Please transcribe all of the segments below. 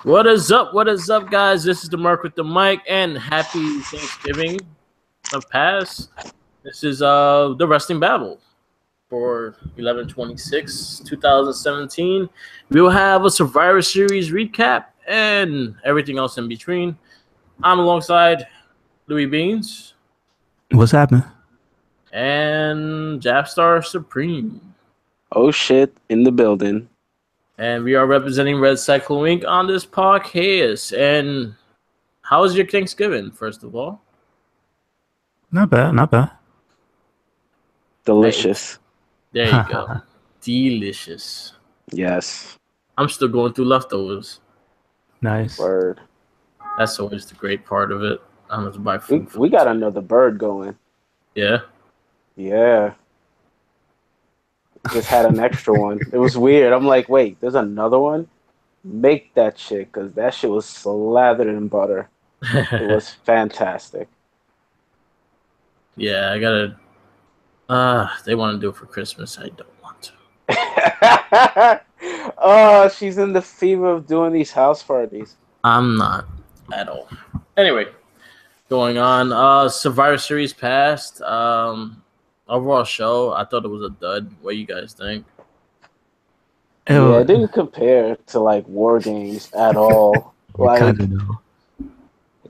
What is up? What is up, guys? This is the Mark with the mic, and happy Thanksgiving of past. This is the Wrestling Babble for 11/26/2017. We will have a Survivor Series recap and everything else in between. I'm alongside Louis Beans What's happening? and Japstar Supreme. Oh shit, in the building. And we are representing Red Cycle Inc. on this podcast. And how was your Thanksgiving, first of all? Not bad, not bad. Delicious. There you go. Delicious. Yes. I'm still going through leftovers. Nice. Word. That's always the great part of it. I'm going to buy food. We got another bird going. Yeah. Yeah. Just had an extra one. It was weird. I'm like, wait, there's another one? Make that shit, because that shit was slathered in butter. It was fantastic. Yeah, I got to... they want to do it for Christmas. I don't want to. Oh, she's in the fever of doing these house parties. I'm not at all. Anyway, going on. Survivor Series passed. Overall show, I thought it was a dud. What do you guys think? Yeah, it didn't compare to like War Games at all. Like,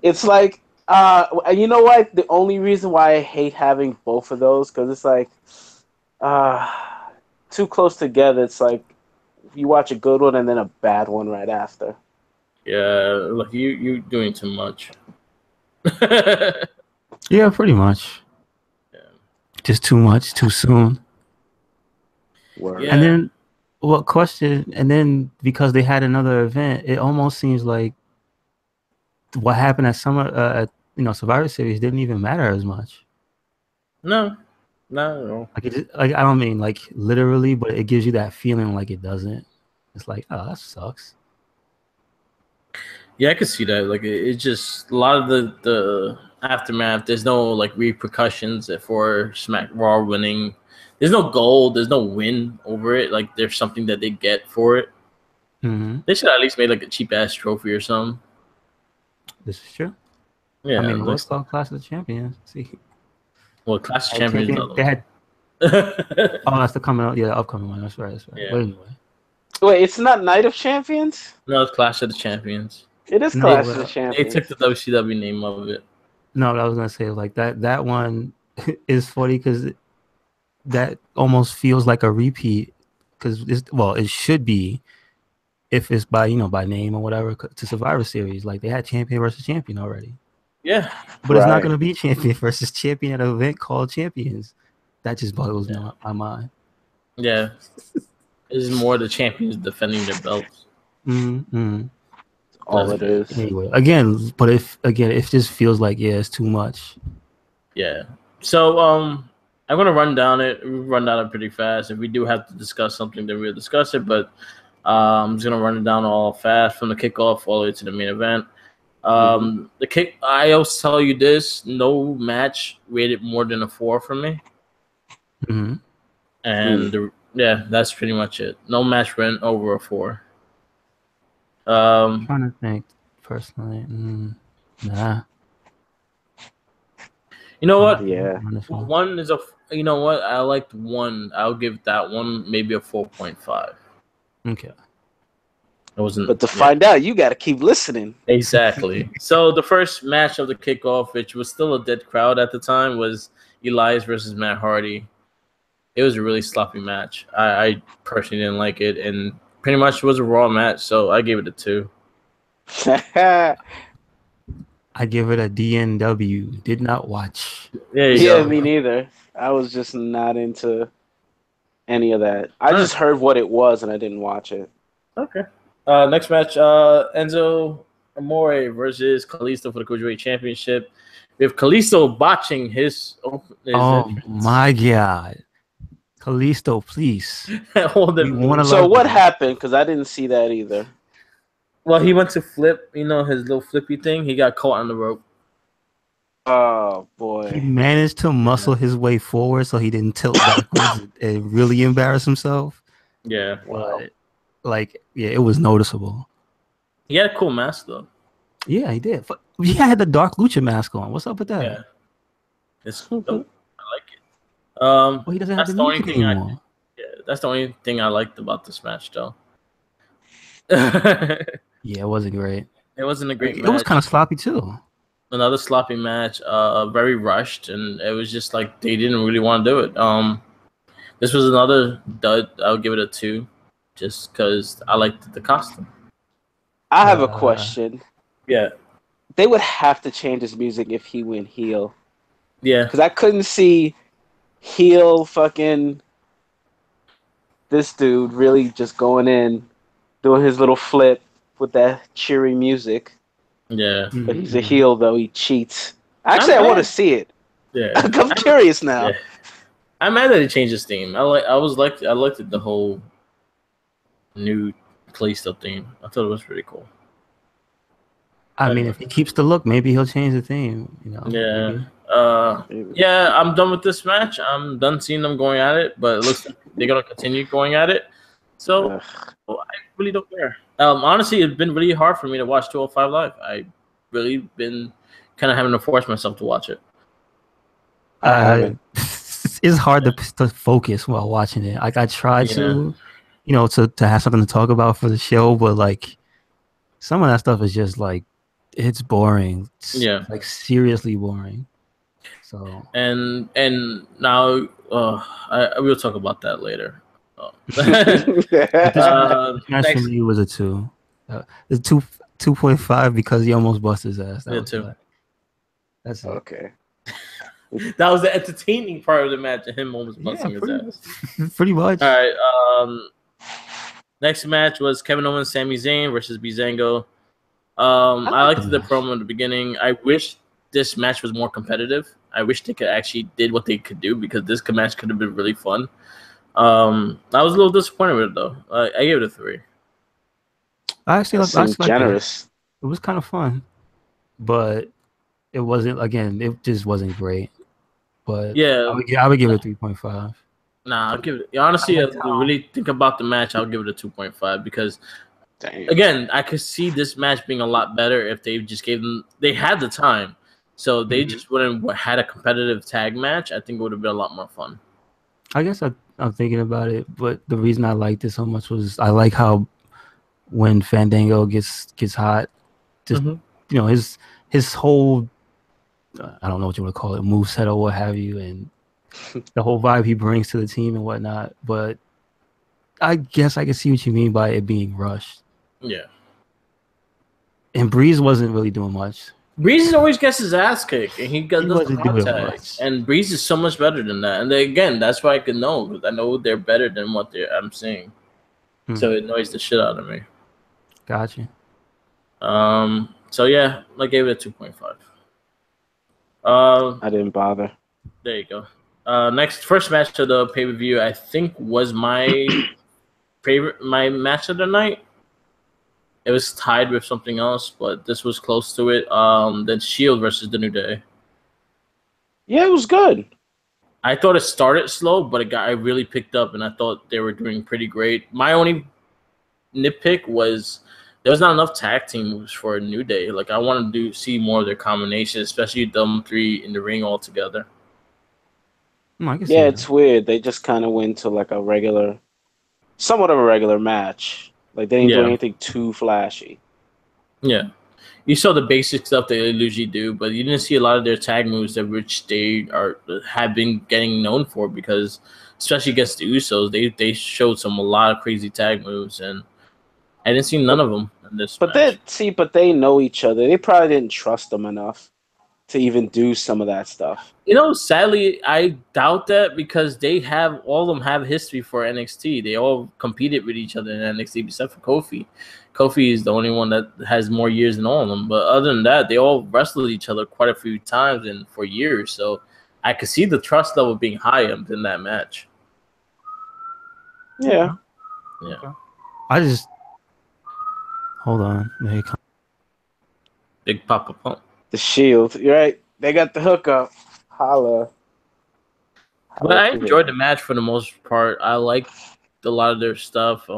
it's like, you know what? The only reason why I hate having both of those, because it's like, too close together. It's like you watch a good one and then a bad one right after. Yeah, look, you doing too much. Yeah, pretty much. Just too much, too soon. Yeah. And then, and then because they had another event, it almost seems like what happened at Survivor Series didn't even matter as much. No, not at all. I don't mean like literally, but it gives you that feeling like it doesn't. It's like, oh, that sucks. Yeah, I could see that. Like, it's just a lot of the aftermath. There's no like repercussions for Raw winning. There's no goal. There's no win over it. Like, there's something that they get for it. Mm-hmm. They should at least make like a cheap ass trophy or something. This is true. Yeah, I mean, it was called Clash of the Champions. See, well, Clash of Champions. They had. Oh, that's the coming out. Yeah, the upcoming one. That's right. That's right. Yeah. But anyway. Wait, it's not Night of Champions? No, it's Clash of the Champions. It is Clash of the Champions. They took the WCW name of it. No, I was gonna say like that one is funny because that almost feels like a repeat because it should be if it's by name or whatever to Survivor Series. Like they had champion versus champion already. Yeah, but it's not gonna be champion versus champion at an event called Champions. That just boggles my mind. Yeah, it's more the champions defending their belts. Mm-hmm. All it is. Anyway, it just feels like it's too much. Yeah. So I'm gonna run down it pretty fast. If we do have to discuss something, then we'll discuss it. But I'm just gonna run it down all fast from the kickoff all the way to the main event. I always tell you this: no match rated more than a 4 for me. Mm-hmm. And that's pretty much it. No match went over a 4. I'm trying to think personally. Nah. You know what? Yeah. One is you know what? I liked one. I'll give that one maybe a 4.5. Okay. It wasn't. But to find out, you got to keep listening. Exactly. So the first match of the kickoff, which was still a dead crowd at the time, was Elias versus Matt Hardy. It was a really sloppy match. I personally didn't like it, and pretty much was a Raw match, so I gave it a 2. I give it a DNW. Did not watch. Yeah, me neither. I was just not into any of that. I just heard what it was, and I didn't watch it. Okay. Next match, Enzo Amore versus Kalisto for the Cruiserweight Championship. We have Kalisto botching his entrance. My God. Kalisto, please. So what happened? Because I didn't see that either. Well, he went to flip, his little flippy thing. He got caught on the rope. Oh, boy. He managed to muscle his way forward so he didn't tilt backwards and really embarrass himself. Yeah. But, it was noticeable. He had a cool mask though. Yeah, he did. He had the Dark Lucha mask on. What's up with that? Yeah, it's dope. I like it. Well, he doesn't have That's the the only music thing anymore. that's the only thing I liked about this match, though. Yeah, it wasn't great. It wasn't a great match. It was kind of sloppy too. Another sloppy match, very rushed, and it was just like they didn't really want to do it. This was another dud. I'll give it a 2, just because I liked the costume. I have a question. Yeah. They would have to change his music if he went heel. Yeah. Because I couldn't see heel fucking this dude really just going in, doing his little flip with that cheery music. Yeah. But he's a heel, though. He cheats. Actually, I want to see it. Yeah. I'm curious now. Yeah. I'm mad that he changed his theme. I liked the whole new clay stuff theme. I thought it was pretty cool. I mean, if he keeps the look, maybe he'll change the theme. You know. Yeah. Yeah. I'm done with this match. I'm done seeing them going at it, but it looks like they're gonna continue going at it. So I really don't care. Honestly, it's been really hard for me to watch 205 Live. I really been kind of having to force myself to watch it. I haven't. It's hard to focus while watching it. Like I tried to, to have something to talk about for the show, but like some of that stuff is just like it's boring. It's, like seriously boring. So and now we'll talk about that later. Match for me was a 2. The 2.5 because he almost busted his ass. That too. That's okay. That was the entertaining part of the match, and him almost busting his ass. Pretty much. All right. Next match was Kevin Owens, Sami Zayn versus Bizango. I liked the promo in the beginning. I wish this match was more competitive. I wish they could actually did what they could do, because this match could have been really fun. I was a little disappointed with it though. I gave it a 3. I actually generous. It was kind of fun, but it wasn't. Again, it just wasn't great. But yeah, I would give it a 3.5. Nah, I'll give it. Honestly, to really think about the match, I'll give it a 2.5 because, again, I could see this match being a lot better if they just gave them. They had the time, so they just wouldn't had a competitive tag match. I think it would have been a lot more fun. I guess I'm thinking about it, but the reason I liked it so much was I like how when Fandango gets hot, just his whole I don't know what you want to call it, moveset or what have you, and the whole vibe he brings to the team and whatnot. But I guess I can see what you mean by it being rushed. Yeah. And Breeze wasn't really doing much. Breeze always gets his ass kicked, and he does the contact. And Breeze is so much better than that. And again, that's why I can know, because I know they're better than what I'm seeing. So it annoys the shit out of me. Gotcha. So yeah, I gave it a 2.5. I didn't bother. There you go. First match of the pay-per-view, I think, was my match of the night. It was tied with something else, but this was close to it. Then Shield versus the New Day. Yeah, it was good. I thought it started slow, but I really picked up, and I thought they were doing pretty great. My only nitpick was there was not enough tag team moves for a New Day. Like, I wanted to see more of their combinations, especially them 3 in the ring all together. Yeah, it's weird. They just kind of went to like somewhat of a regular match. Like, they didn't do anything too flashy. Yeah. You saw the basic stuff they usually do, but you didn't see a lot of their tag moves which they have been getting known for, because especially against the Usos, they showed a lot of crazy tag moves, and I didn't see none of them in this match. But they know each other. They probably didn't trust them enough to even do some of that stuff. Sadly, I doubt that, because all of them have history for NXT. They all competed with each other in NXT except for Kofi. Kofi is the only one that has more years than all of them. But other than that, they all wrestled each other quite a few times and for years. So I could see the trust level being high in that match. Yeah. Yeah. I just hold on. There you come. Big Papa Pump. The Shield. You're right. They got the hookup. Holla. But I enjoyed the match for the most part. I liked a lot of their stuff.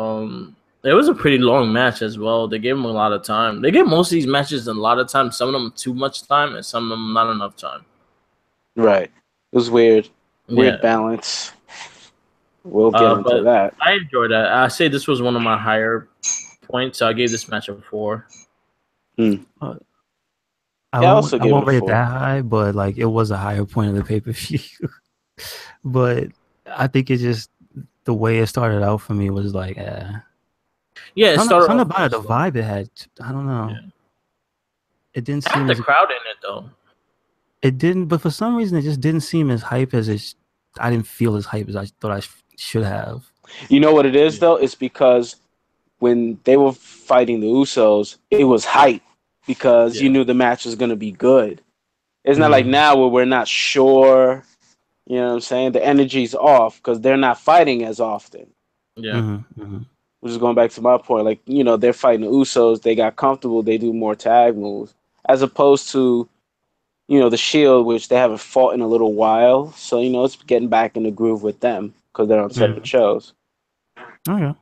It was a pretty long match as well. They gave him a lot of time. They gave most of these matches a lot of time. Some of them too much time, and some of them not enough time. Right. It was weird. Weird balance. We'll get into that. I enjoyed that. I say this was one of my higher points, so I gave this match a 4. I won't rate it that high, but like it was a higher point of the pay-per-view. But I think it just the way it started out for me was like, yeah, it started. Something about it, the vibe it had. I don't know. Yeah. It didn't seem the crowd in it though. It didn't, but for some reason, it just didn't seem as hype as it. I didn't feel as hype as I thought I should have. You know what it is though? It's because when they were fighting the Usos, it was hype because you knew the match was going to be good. It's not like now where we're not sure. You know what I'm saying? The energy's off because they're not fighting as often. Yeah. Which is going back to my point. Like, you know, they're fighting the Usos. They got comfortable. They do more tag moves. As opposed to, you know, the Shield, which they haven't fought in a little while. So, you know, it's getting back in the groove with them because they're on separate shows. Okay.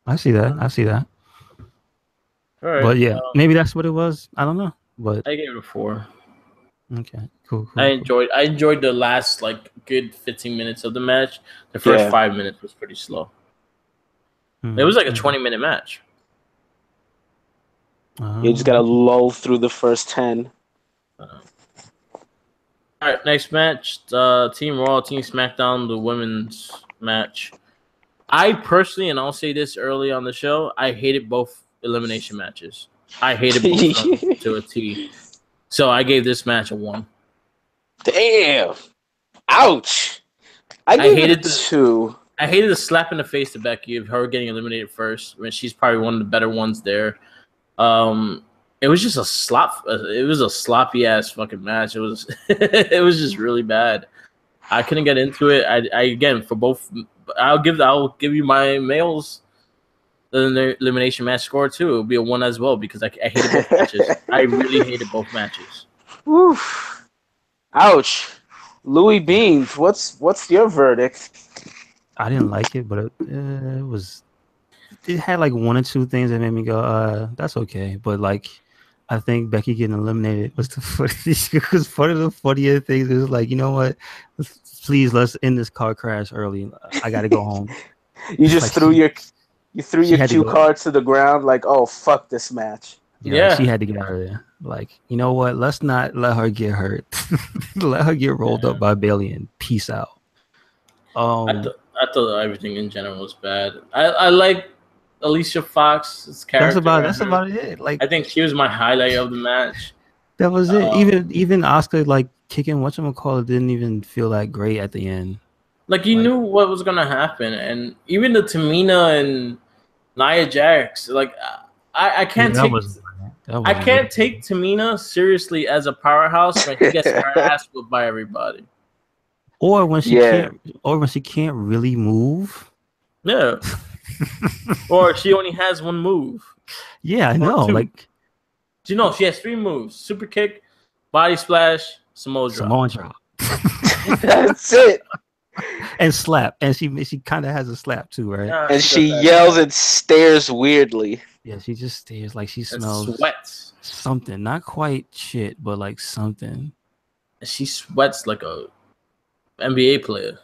I see that. All right. But yeah, maybe that's what it was. I don't know. But I gave it a 4. Okay, cool. I enjoyed the last like good 15 minutes of the match. The first 5 minutes was pretty slow. It was like a 20-minute match. You just gotta lull through the first 10. All right, next match: Team Raw, Team SmackDown, the women's match. I personally, and I'll say this early on the show, I hated both elimination matches. I hated both of them to a T. So I gave this match a 1. Damn! Ouch! I hated the 2. I hated the slap in the face to Becky of her getting eliminated first. I mean, she's probably one of the better ones there. It was just a slop. It was a sloppy ass fucking match. It was it was just really bad. I couldn't get into it. I again for both. I'll give you my males the elimination match score too. It'll be a 1 as well because I hated both matches. I really hated both matches. Oof. Ouch. Louis Beans, what's your verdict? I didn't like it, but it had like 1 or 2 things that made me go, that's okay. But like, I think Becky getting eliminated was the funniest. Because one of the funnier things is like, you know what? Please, let's end this car crash early. I got to go home. You just threw your 2 cards to the ground like, oh, fuck this match. Yeah, she had to get out of there. Like, you know what? Let's not let her get hurt. Let her get rolled up by Bayley and peace out. I thought everything in general was bad. I like Alicia Fox's character. That's about it. Like, I think she was my highlight of the match. That was it. Even Oscar like kicking whatchamacallit didn't even feel that great at the end. Like you knew what was gonna happen, and even the Tamina and Nia Jax, like I can't take Tamina seriously as a powerhouse when she gets her ass whipped by everybody. Or when she can't really move. Yeah. Or she only has 1 move. Yeah, I know. 2. Like, do you know she has 3 moves? Super kick, body splash, Samoa drop. That's it. And slap. And she kind of has a slap too, right? And she yells and stares weirdly. Yeah, she just stares like she smells sweats. Something. Not quite shit, but like something. She sweats like a NBA player.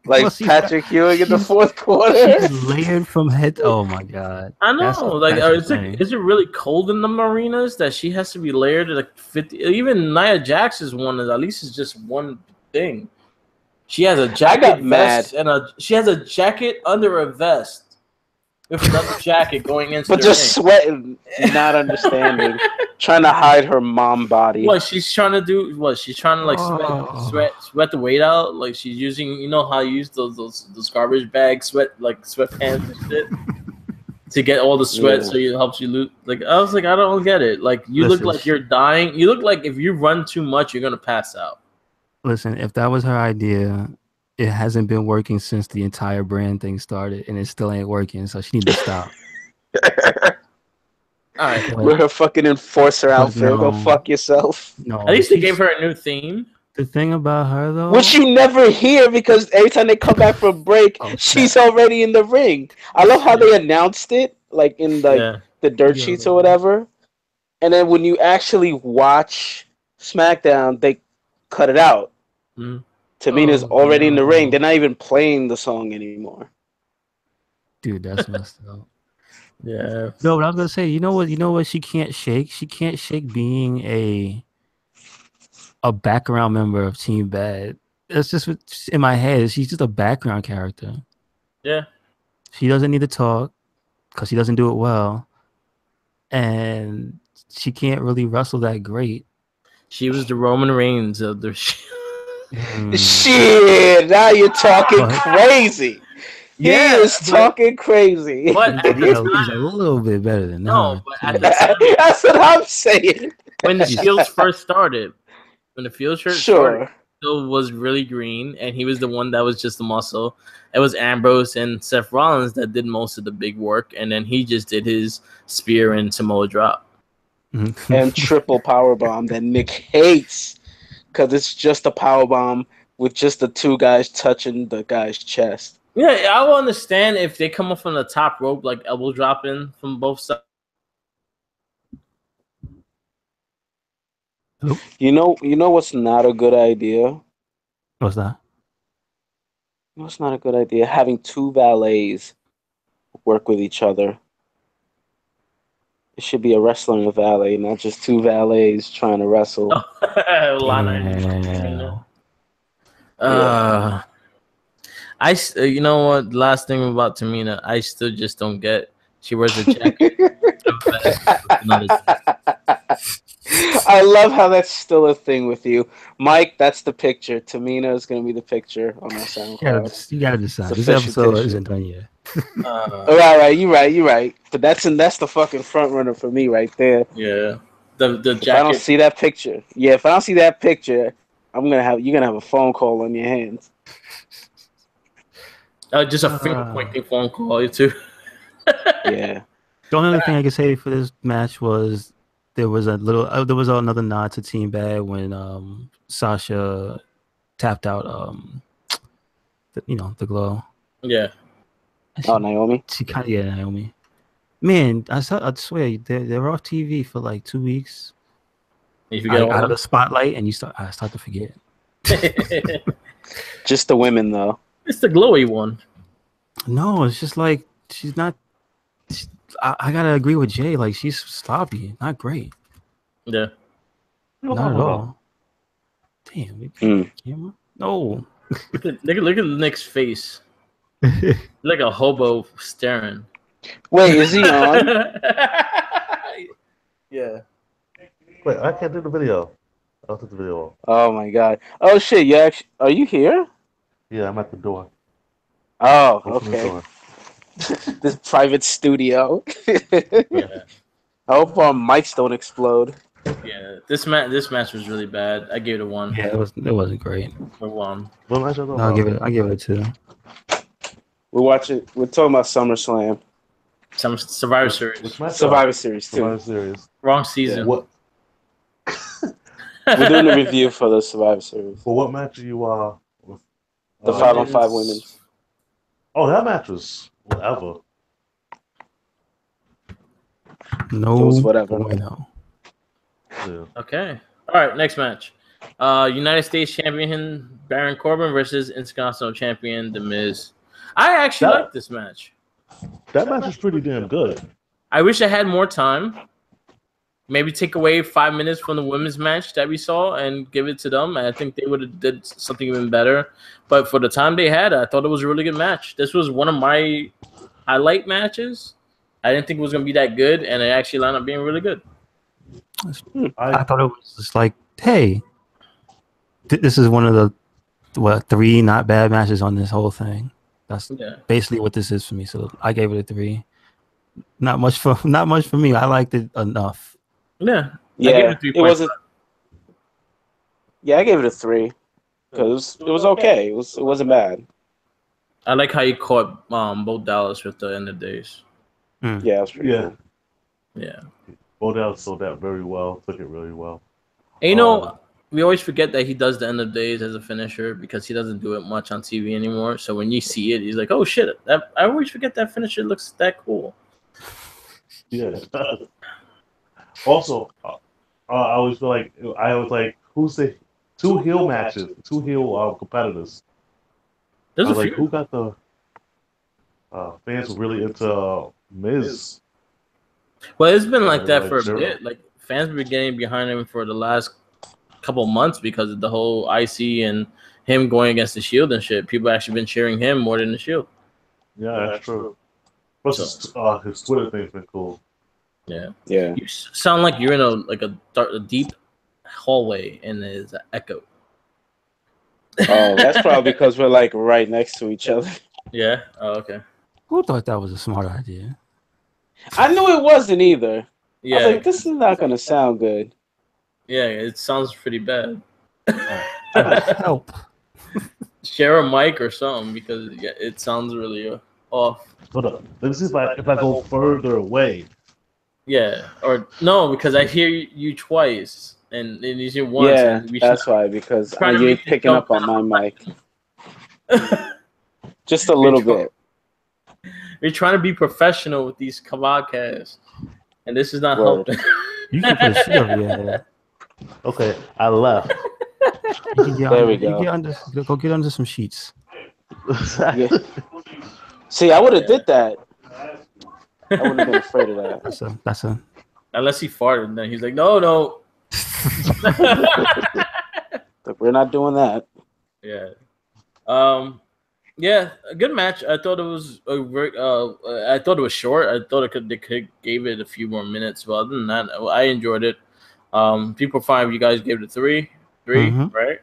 Like Patrick Ewing in the 4th quarter. She's layered from head. Oh my god! I know. Is it really cold in the marinas that she has to be layered like 50? Even Nia Jax's one is at least it's just one thing. She has a jacket vest she has a jacket under a vest with another jacket going into. But just sweating, not understanding, trying to hide her mom body. What she's trying to do? What she's trying to like sweat the weight out? Like she's using, you know how you use those garbage bags, sweatpants and shit to get all the sweat, so it helps you lose. Like I was like, I don't get it. Like you look like you're dying. You look like if you run too much, you're gonna pass out. Listen, if that was her idea, it hasn't been working since the entire brand thing started, and it still ain't working. So she needs to stop. All right, we're her fucking enforcer outfit. No. Go fuck yourself. No, at least they gave her a new theme. The thing about her though, which you never hear because every time they come back from break, she's already in the ring. I love how they announced it, like in the dirt sheets or whatever, and then when you actually watch SmackDown, they cut it out. Tamina's already in the ring. They're not even playing the song anymore. Dude, that's messed up. Yeah. No, but I was gonna say, you know what? She can't shake. She can't shake being a background member of Team Bad. That's just what's in my head. She's just a background character. Yeah. She doesn't need to talk because she doesn't do it well, and she can't really wrestle that great. She was the Roman Reigns of the. Shit! Now you're talking crazy. Yeah, he is talking crazy. But he's a little bit better than no. But that's what I'm saying. When the Shields first started, started, still was really green, and he was the one that was just the muscle. It was Ambrose and Seth Rollins that did most of the big work, and then he just did his spear and Samoa drop. And triple powerbomb that Nick hates because it's just a powerbomb with just the two guys touching the guy's chest. Yeah, I will understand if they come up from the top rope, like elbow dropping from both sides. You know what's not a good idea? What's that? It's not a good idea having two valets work with each other. It should be a wrestler and a valet, not just two valets trying to wrestle. You know what? Last thing about Tamina, I still just don't get. She wears a jacket. I love how that's still a thing with you, Mike. That's the picture. Tamina is going to be the picture on my SoundCloud. You gotta decide. This episode isn't done yet. Right. You're right. But that's the fucking front runner for me right there. Yeah, the jacket. If I don't see that picture, you're gonna have a phone call on your hands. Just a finger pointing phone call, too. Yeah. The only other thing I could say for this match was there was another nod to Team Bad when Sasha tapped out the glow. Yeah. Naomi. Naomi. Man, I swear they're off TV for like 2 weeks. If you get out of the spotlight, and I start to forget. Just the women, though. It's the glowy one. No, it's just like she's not. I gotta agree with Jay. Like she's sloppy, not great. Yeah, not at all. Damn, camera. No. Look at Nick's face. Like a hobo staring. Wait, is he on? Yeah. Wait, I can't do the video. I'll take the video off. Oh my god. Oh shit, are you here? Yeah, I'm at the door. Oh, okay. This private studio. Yeah. I hope mics don't explode. Yeah, this match was really bad. I gave it a 1. Yeah, it wasn't great. A 1. I'll give it a 2. We're talking about SummerSlam. Some Survivor Series. Survivor Series too. Survivor Series. Wrong season. Yeah. What? We're doing a review for the Survivor Series. For what match are you with? The 5-on-5 women. Oh, that match was whatever. No, it was whatever. Bueno. Yeah. Okay. All right. Next match. United States Champion Baron Corbin versus Intercontinental Champion The Miz. I actually like this match. That match is pretty damn good. I wish I had more time. Maybe take away 5 minutes from the women's match that we saw and give it to them. I think they would have did something even better. But for the time they had, I thought it was a really good match. This was one of my highlight matches. I didn't think it was going to be that good, and it actually wound up being really good. I thought it was just like, hey, this is one of the 3 not bad matches on this whole thing. That's basically what this is for me. So I gave it a 3. Not much for me. I liked it enough. Yeah. It wasn't. Yeah, I gave it a 3 because it was okay. It wasn't bad. I like how you caught Bo Dallas with the end of days. Yeah, it was pretty good. Yeah. Bo Dallas sold that very well. Took it really well. And we always forget that he does the end of days as a finisher because he doesn't do it much on TV anymore. So when you see it, he's like, "Oh shit!" I always forget that finisher looks that cool. Yeah. Also, I always feel like who's the two heel matches, two heel competitors? There's I a was few. like, who got the fans were really into Miz? Well, it's been like that like for a Zero. bit. Like fans have been getting behind him for the last couple months because of the whole IC and him going against the Shield and shit. People actually been cheering him more than the Shield. Yeah, that's true. Plus, his Twitter thing's been cool. Yeah. Yeah. You sound like you're in a deep hallway and there's an echo. Oh, that's probably because we're like right next to each other. Yeah. Oh, okay. Who thought that was a smart idea? I knew it wasn't either. Yeah. I was like, this is not gonna sound good. Yeah, it sounds pretty bad. Help. Share a mic or something because it sounds really off. Hold up. Let me see if I go further away. Yeah, or no, because I hear you twice, and you hear once. Yeah, that's why, because you're picking up on my mic. Just a little bit. We're trying to be professional with these podcasts, and this is not helping. You can put a sheet over your head. Okay, I left. There we go. Go get under some sheets. Yeah. See, I would have did that. I wouldn't have been afraid of that. That's a. Unless he farted, then he's like, no. Look, we're not doing that. Yeah. Yeah, a good match. I thought it was I thought it was short. I thought they could gave it a few more minutes. But other than that, I enjoyed it. People 5, you guys gave it a 3, right? Mm-hmm. Right.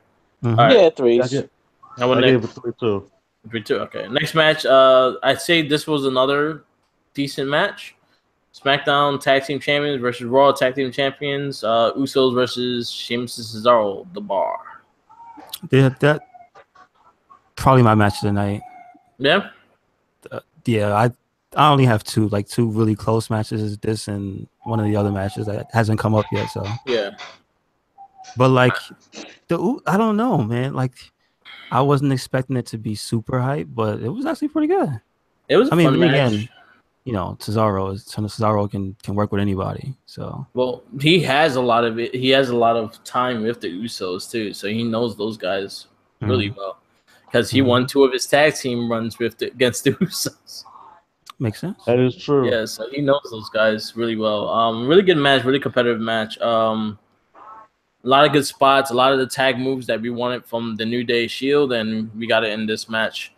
Yeah, 3. I gave it 3 too. 3-2. Okay. Next match. I'd say this was another decent match. SmackDown Tag Team Champions versus Raw Tag Team Champions. Usos versus Sheamus and Cesaro. The Bar. Yeah, that probably my match of the night. Yeah. I only have two really close matches. Is this and one of the other matches that hasn't come up yet. So yeah. But I don't know, man. Like I wasn't expecting it to be super hype, but it was actually pretty good. It was. Fun match. Again, Cesaro can work with anybody. So he has a lot of it. He has a lot of time with the Usos too, so he knows those guys really well because he won 2 of his tag team runs against the Usos. Makes sense. That is true. Yeah, so he knows those guys really well. Really good match, really competitive match. A lot of good spots, a lot of the tag moves that we wanted from the New Day Shield, and we got it in this match.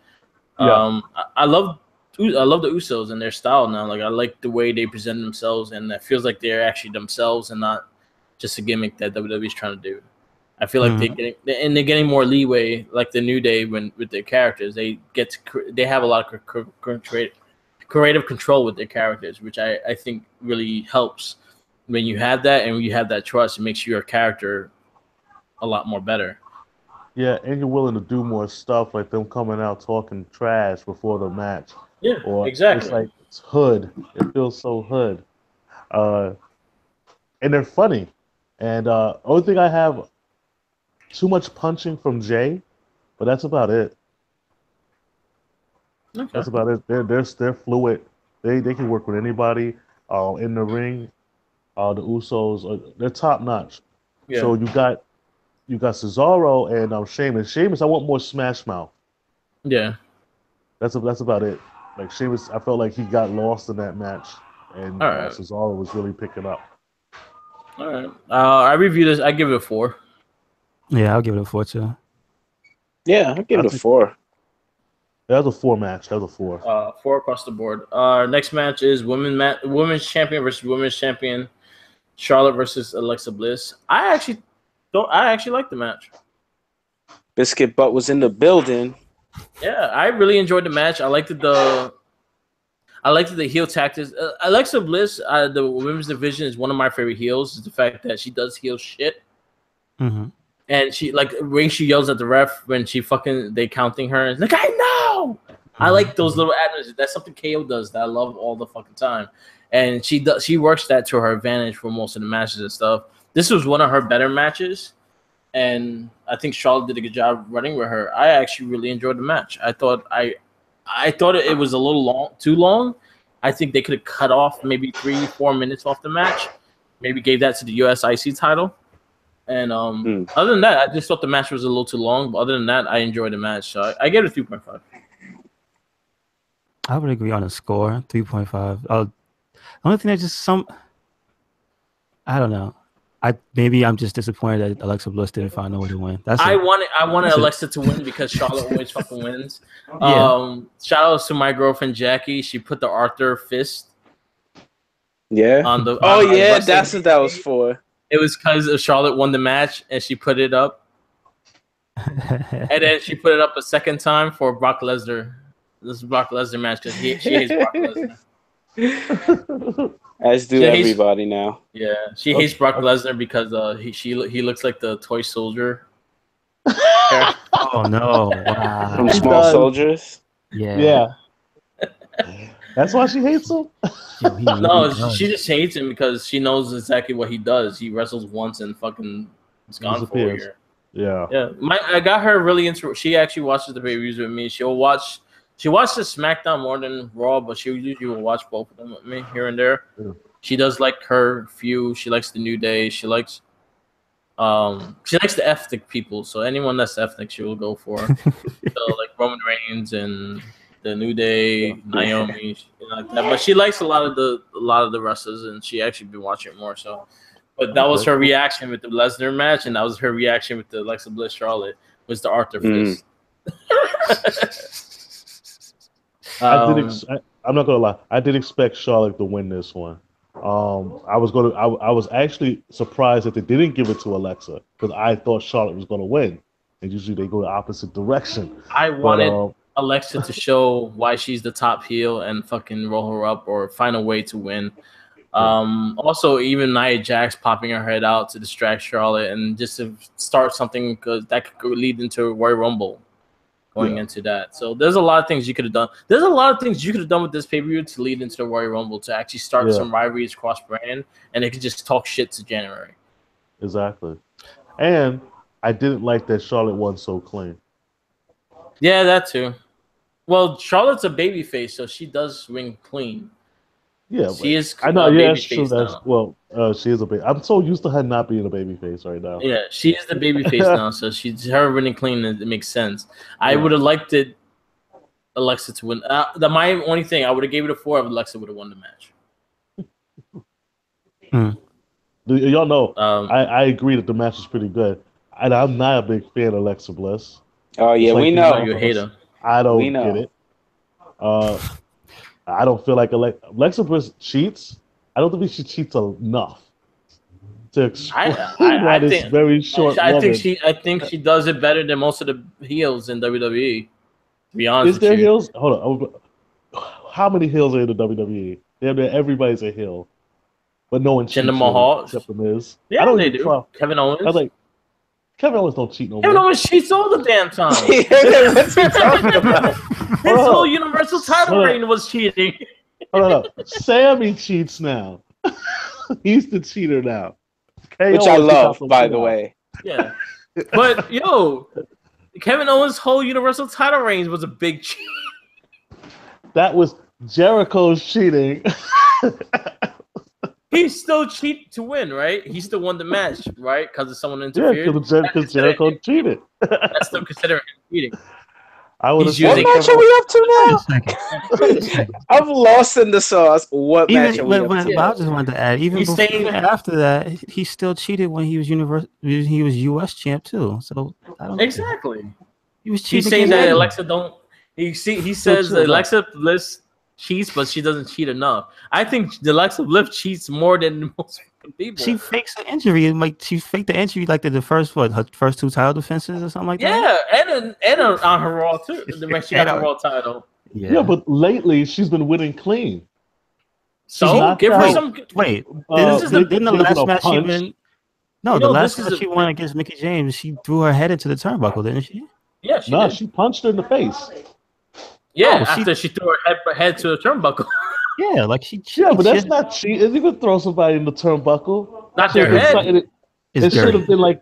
Yeah. I love the Usos and their style now. Like I like the way they present themselves, and it feels like they're actually themselves and not just a gimmick that WWE is trying to do. I feel like they're getting more leeway, like the New Day with their characters. They have a lot of creative control with their characters, which I think really helps when you have that and you have that trust. It makes your character a lot more better. Yeah, and you're willing to do more stuff, like them coming out talking trash before the match. Yeah, or exactly. It's like it's hood. It feels so hood. And they're funny. And only thing I have too much punching from Jay, but that's about it. Okay. That's about it. They're fluid. They can work with anybody in the ring. The Usos, they're top notch. Yeah. So you got Cesaro and Sheamus. Sheamus, I want more Smash Mouth. Yeah. That's about it. Like Sheamus, I felt like he got lost in that match, and Cesaro was really picking up. All right. I review this. I give it a 4. Yeah, I'll give it a 4 too. Yeah, I'll give it a 4. That was a 4 match. That was a 4. 4 across the board. Next match is women's champion versus women's champion, Charlotte versus Alexa Bliss. I actually like the match. Biscuit Butt was in the building. Yeah, I really enjoyed the match. I liked the heel tactics. Alexa Bliss, the women's division, is one of my favorite heels. Is the fact that she does heel shit. Mm-hmm. And she when she yells at the ref when they counting her. It's like, I know. I like those little admins. That's something KO does that I love all the fucking time. And she works that to her advantage for most of the matches and stuff. This was one of her better matches. and I think Charlotte did a good job running with her. I actually really enjoyed the match. I thought it was a little too long. I think they could have cut off maybe 3-4 minutes off the match, maybe gave that to the US IC title. And other than that, I just thought the match was a little too long. But other than that, I enjoyed the match. So I gave it a 3.5. I would agree on the score, 3.5. The only thing that just I don't know. Maybe I'm just disappointed that Alexa Bliss didn't find a way to win. I wanted Alexa to win because Charlotte always fucking wins. Yeah. Shout out to my girlfriend Jackie. She put the Arthur fist. Yeah. That's what that was for. It was because Charlotte won the match and she put it up, and then she put it up a second time for Brock Lesnar. This is Brock Lesnar match because she hates Brock Lesnar. As do everybody now. Yeah, she hates Brock Lesnar because he looks like the toy soldier. Oh no! Wow. From Small Soldiers. Yeah. That's why she hates him. She just hates him because she knows exactly what he does. He wrestles once and fucking is gone for a year. Yeah. I got her really into. She actually watches the pay-per-views with me. She watches the SmackDown more than Raw, but she usually will watch both of them with me here and there. Yeah. She does like her few. She likes the New Day. She likes the ethnic people. So anyone that's ethnic, she will go for. So like Roman Reigns and the New Day, Naomi, like that. But she likes a lot of the wrestlers, and she actually been watching it more. So, but that was her reaction with the Lesnar match, and that was her reaction with the Alexa Bliss Charlotte was the Arthur fist. I'm not gonna lie. I did expect Charlotte to win this one. I was actually surprised that they didn't give it to Alexa because I thought Charlotte was gonna win, and usually they go the opposite direction. I wanted Alexa to show why she's the top heel and fucking roll her up or find a way to win. Also, even Nia Jax popping her head out to distract Charlotte and just to start something because that could lead into a Royal Rumble going into that. So there's a lot of things you could have done. There's a lot of things you could have done with this pay-per-view to lead into the Royal Rumble to actually start some rivalries cross-brand, and they could just talk shit to January. Exactly. And I didn't like that Charlotte won so clean. Yeah, that too. Well, Charlotte's a babyface, so she does win clean. Yeah, she is. I know. Yeah, that's true. She is a baby. I'm so used to her not being a babyface right now. Yeah, she is the babyface now, so her winning clean. It makes sense. I would have liked Alexa to win. My only thing, I would have gave it a 4 if Alexa would have won the match. Y'all know, I agree that the match was pretty good. I'm not a big fan of Alexa Bliss. Oh yeah, we know you hate her. I don't get it. I don't feel like Alexa Bliss cheats. I don't think she cheats enough to explain why this very short. I think she does it better than most of the heels in WWE. To be honest, is there heels? Hold on. How many heels are in the WWE? Everybody's a heel, but no one cheats except the Miz. Yeah, they do. Kevin Owens. I was like, Kevin Owens don't cheat no more. Kevin Owens cheats all the damn time. What's he talking about? His whole Universal title reign was cheating. Hold on. Sammy cheats now. He's the cheater now. Which I love, by the way. Yeah. But, Kevin Owens' whole Universal title reign was a big cheat. That was Jericho's cheating. He still cheated to win, right? He still won the match, right? Because of someone interfered. Yeah, because Jericho cheated. That's still considered cheating. What match are we up to now? I'm lost in the sauce. What match are we up to? I just wanted to add, even after that, he still cheated when he was US champ too. So I don't exactly. He was cheating. He's saying that Alexa don't. He says that Alexa Bliss cheats, but she doesn't cheat enough. I think Alexa Bliss cheats more than most people. She fakes an injury, like she faked the injury, like her first 2 title defenses or something like that. Yeah, and on her Raw too. She got the Raw title. Yeah, but lately she's been winning clean. So give her some. Wait, didn't the last match she win? No, the last match she won against Mickie James, she threw her head into the turnbuckle, didn't she? Yeah, she did. She punched her in the face. Yeah, after she threw her head to the turnbuckle. Yeah, like she cheated. Yeah, but that's not cheating. You could throw somebody in the turnbuckle. Not their head. It should have been like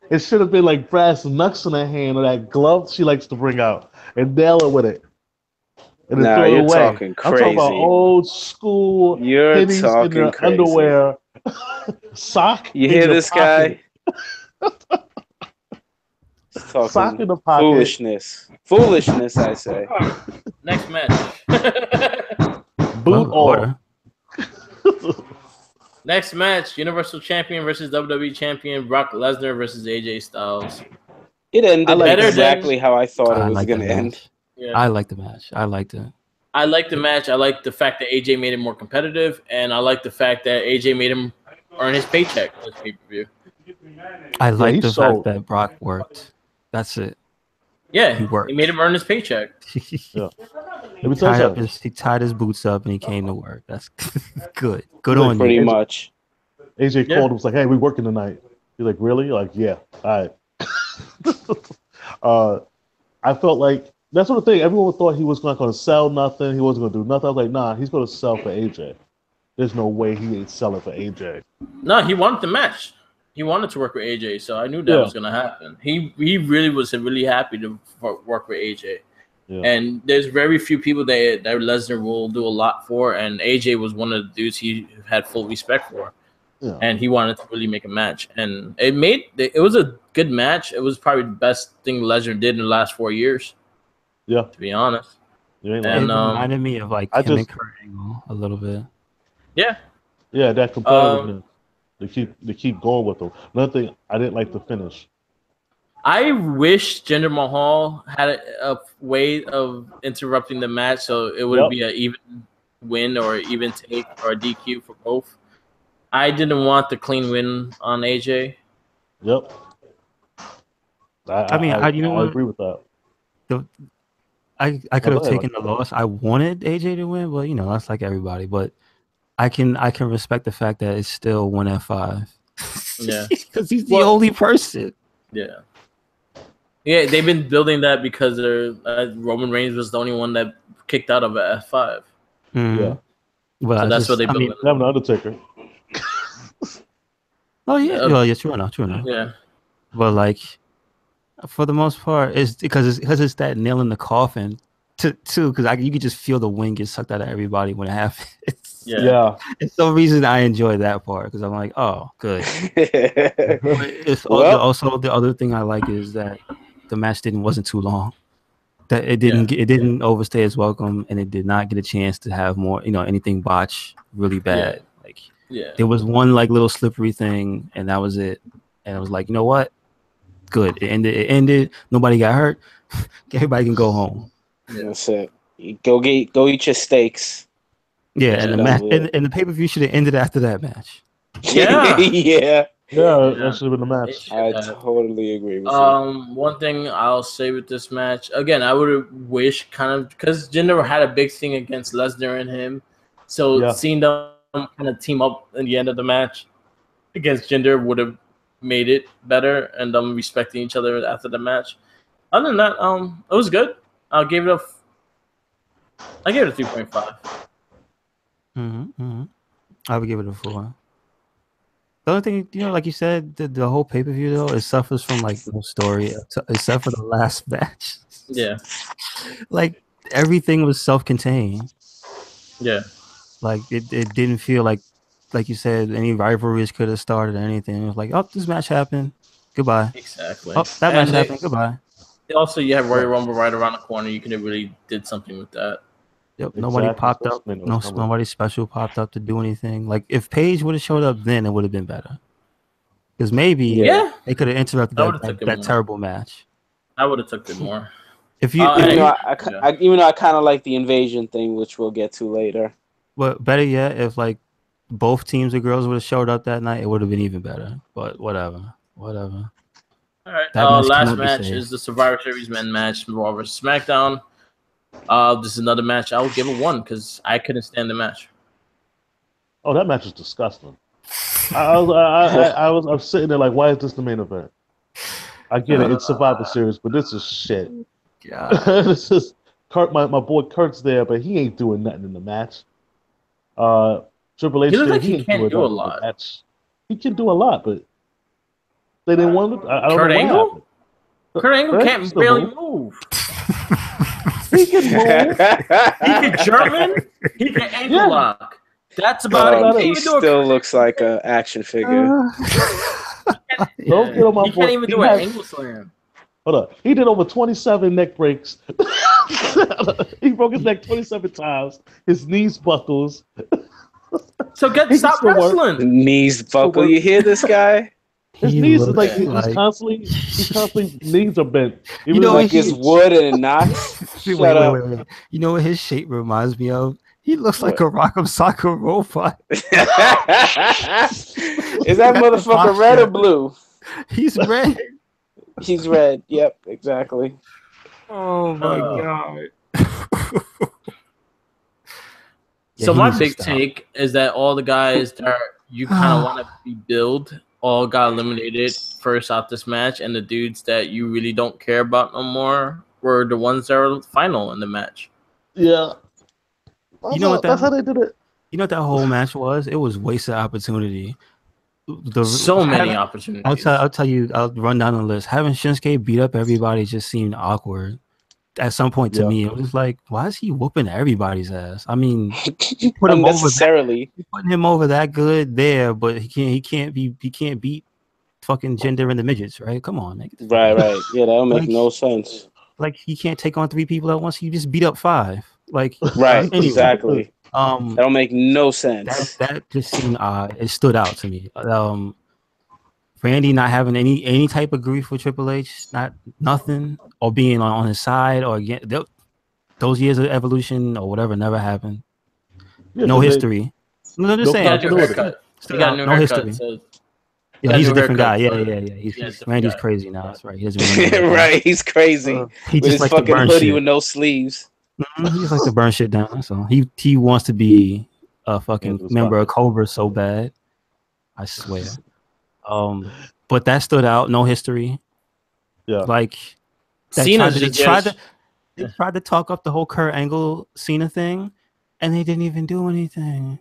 It should have been like brass knucks in her hand or that glove she likes to bring out and nail her with it. And then Now throw it you're away. talking I'm talking about crazy. old school You're pennies in talking your crazy. underwear, sock You in hear your this pocket. guy? He's talking Sock in the pocket. foolishness. Foolishness, I say. Next match. Boot off. Next match: Universal Champion versus WWE Champion Brock Lesnar versus AJ Styles. It ended like exactly how I thought it was like going to end. Yeah. I like the match. I liked it. I like the match. I like the fact that AJ made it more competitive, and I like the fact that AJ made him earn his paycheck this pay-per-view. I like the fact that Brock worked. That's it. Yeah, he worked. He made him earn his paycheck. Yeah. He tied his boots up and he came to work. That's good. Good on you. Pretty much. AJ called him, was like, "Hey, we working tonight." He's like, "Really?" Like, "Yeah, all right." I felt like that's what the thing. Everyone thought he was not going to sell nothing. He wasn't going to do nothing. I was like, "Nah, he's going to sell for AJ. There's no way he ain't selling for AJ." No, he wanted the match. He wanted to work with AJ, so I knew that was going to happen. He really was really happy to work with AJ. Yeah. And there's very few people that Lesnar will do a lot for, and AJ was one of the dudes he had full respect for. Yeah. And he wanted to really make a match, and it was a good match. It was probably the best thing Lesnar did in the last 4 years. Yeah, to be honest. And it reminded me of like him and Kurt Angle a little bit. Yeah, that competitiveness. They keep going with them. Another thing, I didn't like the finish. I wish Jinder Mahal had a way of interrupting the match, so it would be an even win or even take or a DQ for both. I didn't want the clean win on AJ. Yep. I agree with that. I could have taken the loss. I wanted AJ to win, but that's like everybody. But I can respect the fact that it's still 1 at 5. Yeah, because he's the only person. Yeah. Yeah, they've been building that because Roman Reigns was the only one that kicked out of F5. Mm-hmm. Yeah. Well, so that's what they built. They have an Undertaker. Oh yeah, well, true enough. Yeah, but like, for the most part, it's because it's that nail in the coffin too. Because you could just feel the wind get sucked out of everybody when it happens. Yeah. It's some reason I enjoy that part because I'm like, oh, good. It's also the other thing I like is that the match wasn't too long. That it didn't overstay its welcome, and it did not get a chance to have more, anything botch really bad. There was one like little slippery thing, and that was it. And I was like, you know what? Good. It ended. Nobody got hurt. Everybody can go home. That's it. Go eat your steaks. Yeah, and the match and the pay-per-view should have ended after that match. Yeah. Yeah, that should have been the match. I totally agree with you. One thing I'll say with this match, again, I would have wished because Jinder had a big thing against Lesnar and him, so seeing them kind of team up in the end of the match against Jinder would have made it better, and them respecting each other after the match. Other than that, it was good. I gave it a 3.5. I would give it a 4. The only thing, like you said, the whole pay-per-view though, it suffers from like no story except for the last match. Yeah, like everything was self-contained. Yeah, like it didn't feel like you said, any rivalries could have started or anything. It was like, oh, this match happened. Goodbye. Exactly. Oh, that match happened. Goodbye. Also, you have Royal Rumble right around the corner. You could have really did something with that. Yep. Exactly. Nobody popped up. Nobody special popped up to do anything. Like if Paige would have showed up, then it would have been better. Because maybe they could have interrupted that terrible match. I would have took it more. Even though I kind of like the invasion thing, which we'll get to later. But better yet, if like both teams of girls would have showed up that night, it would have been even better. But whatever. All right. Last match is the Survivor Series men match, Raw vs. SmackDown. This is another match. I will give it 1 because I couldn't stand the match. Oh, that match is disgusting. I was sitting there like, why is this the main event? I get it, it's Survivor Series, but this is shit. Yeah. This is Kurt. My boy Kurt's there, but he ain't doing nothing in the match. Triple H, he looks like he can't do a lot. He can do a lot, but They didn't want to. I don't Kurt know Angle? what happened. Kurt Angle can't barely move. He can move. He can German. He can ankle lock. That's about it. He still looks like an action figure. Don't get on my He can't even do an angle slam. Hold on. He did over 27 neck breaks. He broke his neck 27 times. His knees buckles. So stop wrestling. Knees buckle. You hear this guy? His knees is like he's constantly knees are bent. You know, like his wood and it knocks. Wait. You know what his shape reminds me of? He looks like a Rock'em Sock'em robot. Is that motherfucker red or blue? He's red. He's red. Yep, exactly. Oh my god. So my big take is that all the guys that you kind of want to be billed all got eliminated first out this match, and the dudes that you really don't care about no more were the ones that were final in the match. Yeah. You know what that's how they did it. You know what that whole match was? It was wasted opportunity. So many opportunities. I'll tell you. I'll run down the list. Having Shinsuke beat up everybody just seemed awkward. At some point to me, it was like, why is he whooping everybody's ass? I mean, put him unnecessarily. Putting him over that good there, but he can't beat fucking gender and the midgets, right? Come on, nigga. Right. Yeah, that don't make no sense. Like he can't take on 3 people at once. He just beat up 5. Like right, anyway, exactly. That don't make no sense. That just seemed odd. It stood out to me. Randy not having any type of grief with Triple H, nothing, or being on his side, or again those years of evolution or whatever never happened. No history. No, I'm just saying. No history. So, yeah, he's a different guy. Yeah. Randy's crazy now. That's right. He doesn't right, he's crazy. He with just his fucking hoodie with no sleeves. He just likes to burn shit down. So he wants to be a fucking member of Cobra so bad. I swear. But that stood out. No history. Yeah. Like Cena they tried to talk up the whole Kurt Angle Cena thing, and they didn't even do anything.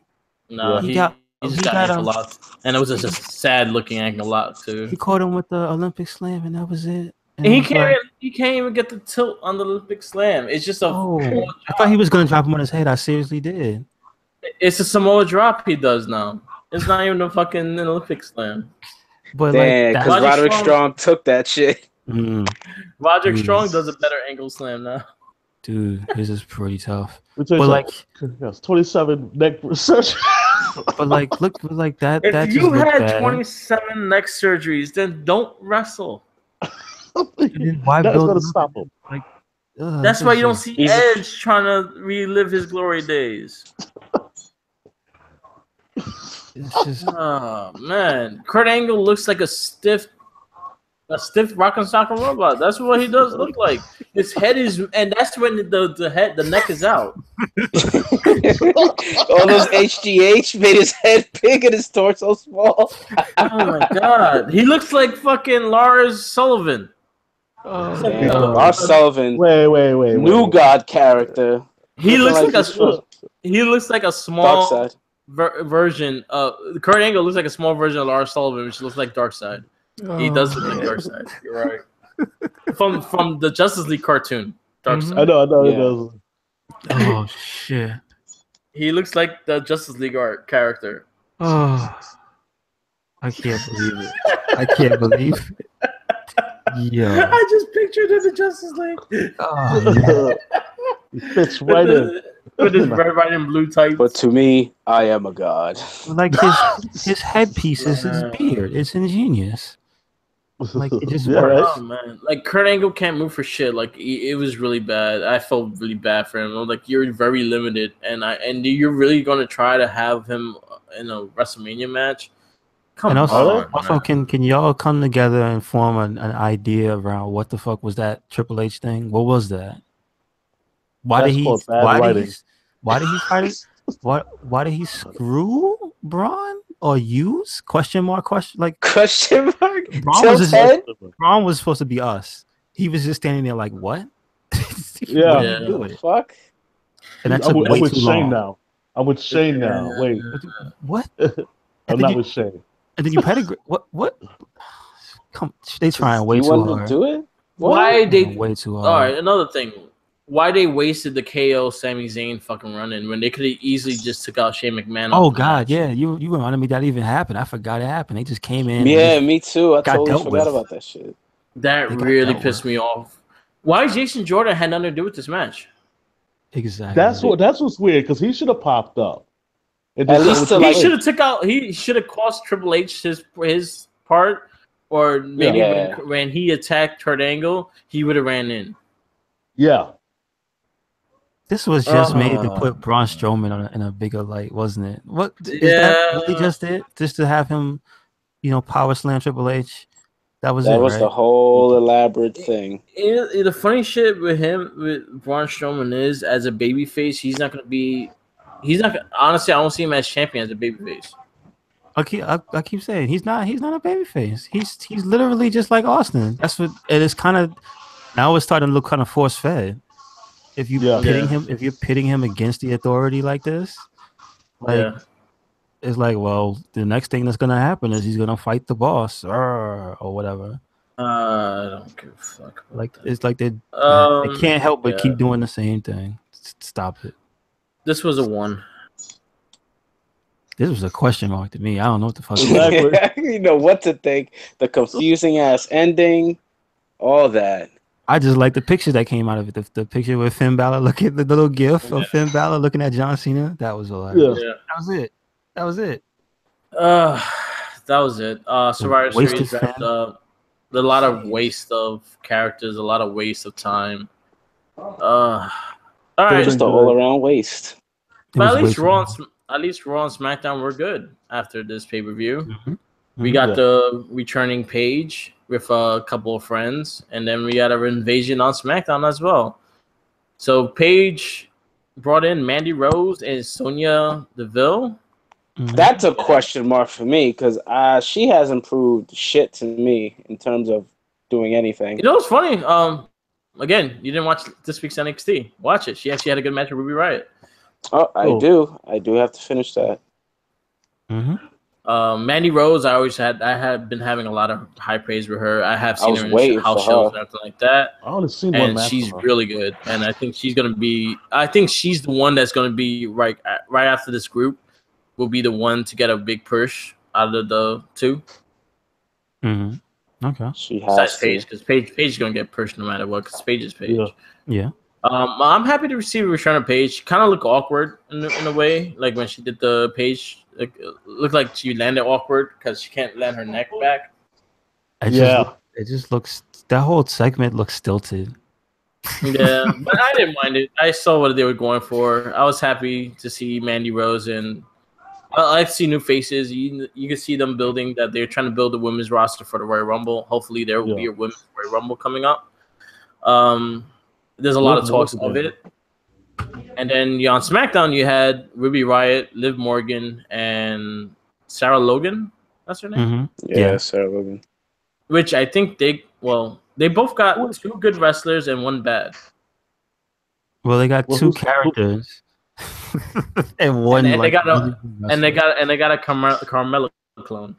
No, he got ankle locked, and it was just a sad looking ankle lock too. He caught him with the Olympic slam, and that was it. And he can't even get the tilt on the Olympic slam. It's just a. I thought he was gonna drop him on his head. I seriously did. It's a Samoa drop he does now. It's not even a fucking Olympic slam. But because Roderick Strong took that shit. Roderick Strong does a better ankle slam now. Dude, this is pretty tough. But like, 27 neck surgery. But like, look like that. If you had 27 neck surgeries, then don't wrestle. Why that's gonna stop him? Like, that's why you don't see Edge trying to relive his glory days. Oh man, Kurt Angle looks like a stiff Rock'em Sock'em robot. That's what he does look like. His head is, and that's when the neck is out. All those HGH made his head big and his torso small. Oh my god, he looks like fucking Lars Sullivan. Lars Sullivan. Wait. New God character. He looks like a small version of Kurt Angle looks like a small version of Lars Sullivan, which looks like Darkseid. He does look like Darkseid. You're right. From the Justice League cartoon, Darkseid. I know. He does. Oh shit. He looks like the Justice League art character. Oh, I can't believe it. I can't believe it. Yeah. I just pictured it in the Justice League. Oh, he fits right in. With his red, white, and blue tights. But to me, I am a god. Like his headpiece is his beard. It's ingenious. Like it just works. Oh man, like Kurt Angle can't move for shit. Like it was really bad. I felt really bad for him. Like you're very limited, and you're really gonna try to have him in a WrestleMania match. Also, can y'all come together and form an idea around what the fuck was that Triple H thing? What was that? Why did he fight? Why did he screw Braun or use question mark? Braun was supposed to be us. He was just standing there like what? Fuck. And that took way too long. I'm with Shane now. Wait, what? I'm not with Shane. And then you pedigree. What? they trying way you too want hard. to do it? What? Why they way too hard? All right, another thing. Why they wasted the KO Sami Zayn fucking run-in when they could have easily just took out Shane McMahon? Oh off the God, match? yeah, you reminded me that even happened. I forgot it happened. They just came in. Yeah, me too. I totally dealt forgot with. about that shit. That They got really dealt pissed with. me off. Why Jason Jordan had nothing to do with this match? Exactly. That's what's weird because he should have popped up. At least to He like, should have took out. He should have cost Triple H his part, or maybe when he attacked Kurt Angle, he would have ran in. Yeah. This was just made to put Braun Strowman in a bigger light, wasn't it? What is that really just it? Just to have him, power slam Triple H. That was right? the whole elaborate thing. The funny shit with Braun Strowman is, as a babyface, he's not gonna be. He's not. Honestly, I don't see him as champion as a babyface. I keep saying he's not a babyface. He's literally just like Austin. That's what it is. Kind of now it's starting to look kind of force fed. If you if you're pitting him against the authority like this, it's like, well, the next thing that's gonna happen is he's gonna fight the boss or whatever. I don't give a fuck. It's like they can't help but keep doing the same thing. Stop it. This was a 1. This was a question mark to me. I don't know what the fuck. You know what to think. The confusing ass ending, all that. I just like the picture that came out of it. The picture with Finn Balor looking at the little gif of Finn Balor looking at John Cena. That was hilarious. Yeah. That was it. That was it. Survivor Series wrapped up. A lot of waste of characters, a lot of waste of time. All right, just an all-around waste. But at least Raw and SmackDown were good after this pay-per-view. Mm-hmm. We got the returning Paige with a couple of friends, and then we got an invasion on SmackDown as well. So Paige brought in Mandy Rose and Sonya Deville. That's a question mark for me because she hasn't proved shit to me in terms of doing anything. You know what's funny? Again, you didn't watch this week's NXT. Watch it. She actually had a good match with Ruby Riott. Oh, I do. I do have to finish that. Mandy Rose, I had been having a lot of high praise with her. I have seen her in house shows and everything like that. I only seen one match. And she's really good. And I think she's gonna be. I think she's the one that's gonna be right after this group. Will be the one to get a big push out of the two. Okay. She has Paige, because Paige is gonna get pushed no matter what. Because Paige is Paige. Yeah. I'm happy to receive a return of Paige. She kind of looked awkward in a way, like when she did the Paige. It looked like she landed awkward because she can't land her neck back. It just looks. That whole segment looks stilted. Yeah, but I didn't mind it. I saw what they were going for. I was happy to see Mandy Rose, and I like to see new faces. You can see them building that they're trying to build a women's roster for the Royal Rumble. Hopefully, there will be a women's Royal Rumble coming up. There's a lot of talks of it. And then on SmackDown, you had Ruby Riott, Liv Morgan, and Sarah Logan. That's her name? Yeah, Sarah Logan. Which I think they both got 2 good wrestlers and 1 bad. Well, they got 2 characters and 1. And they got a Carmella clone.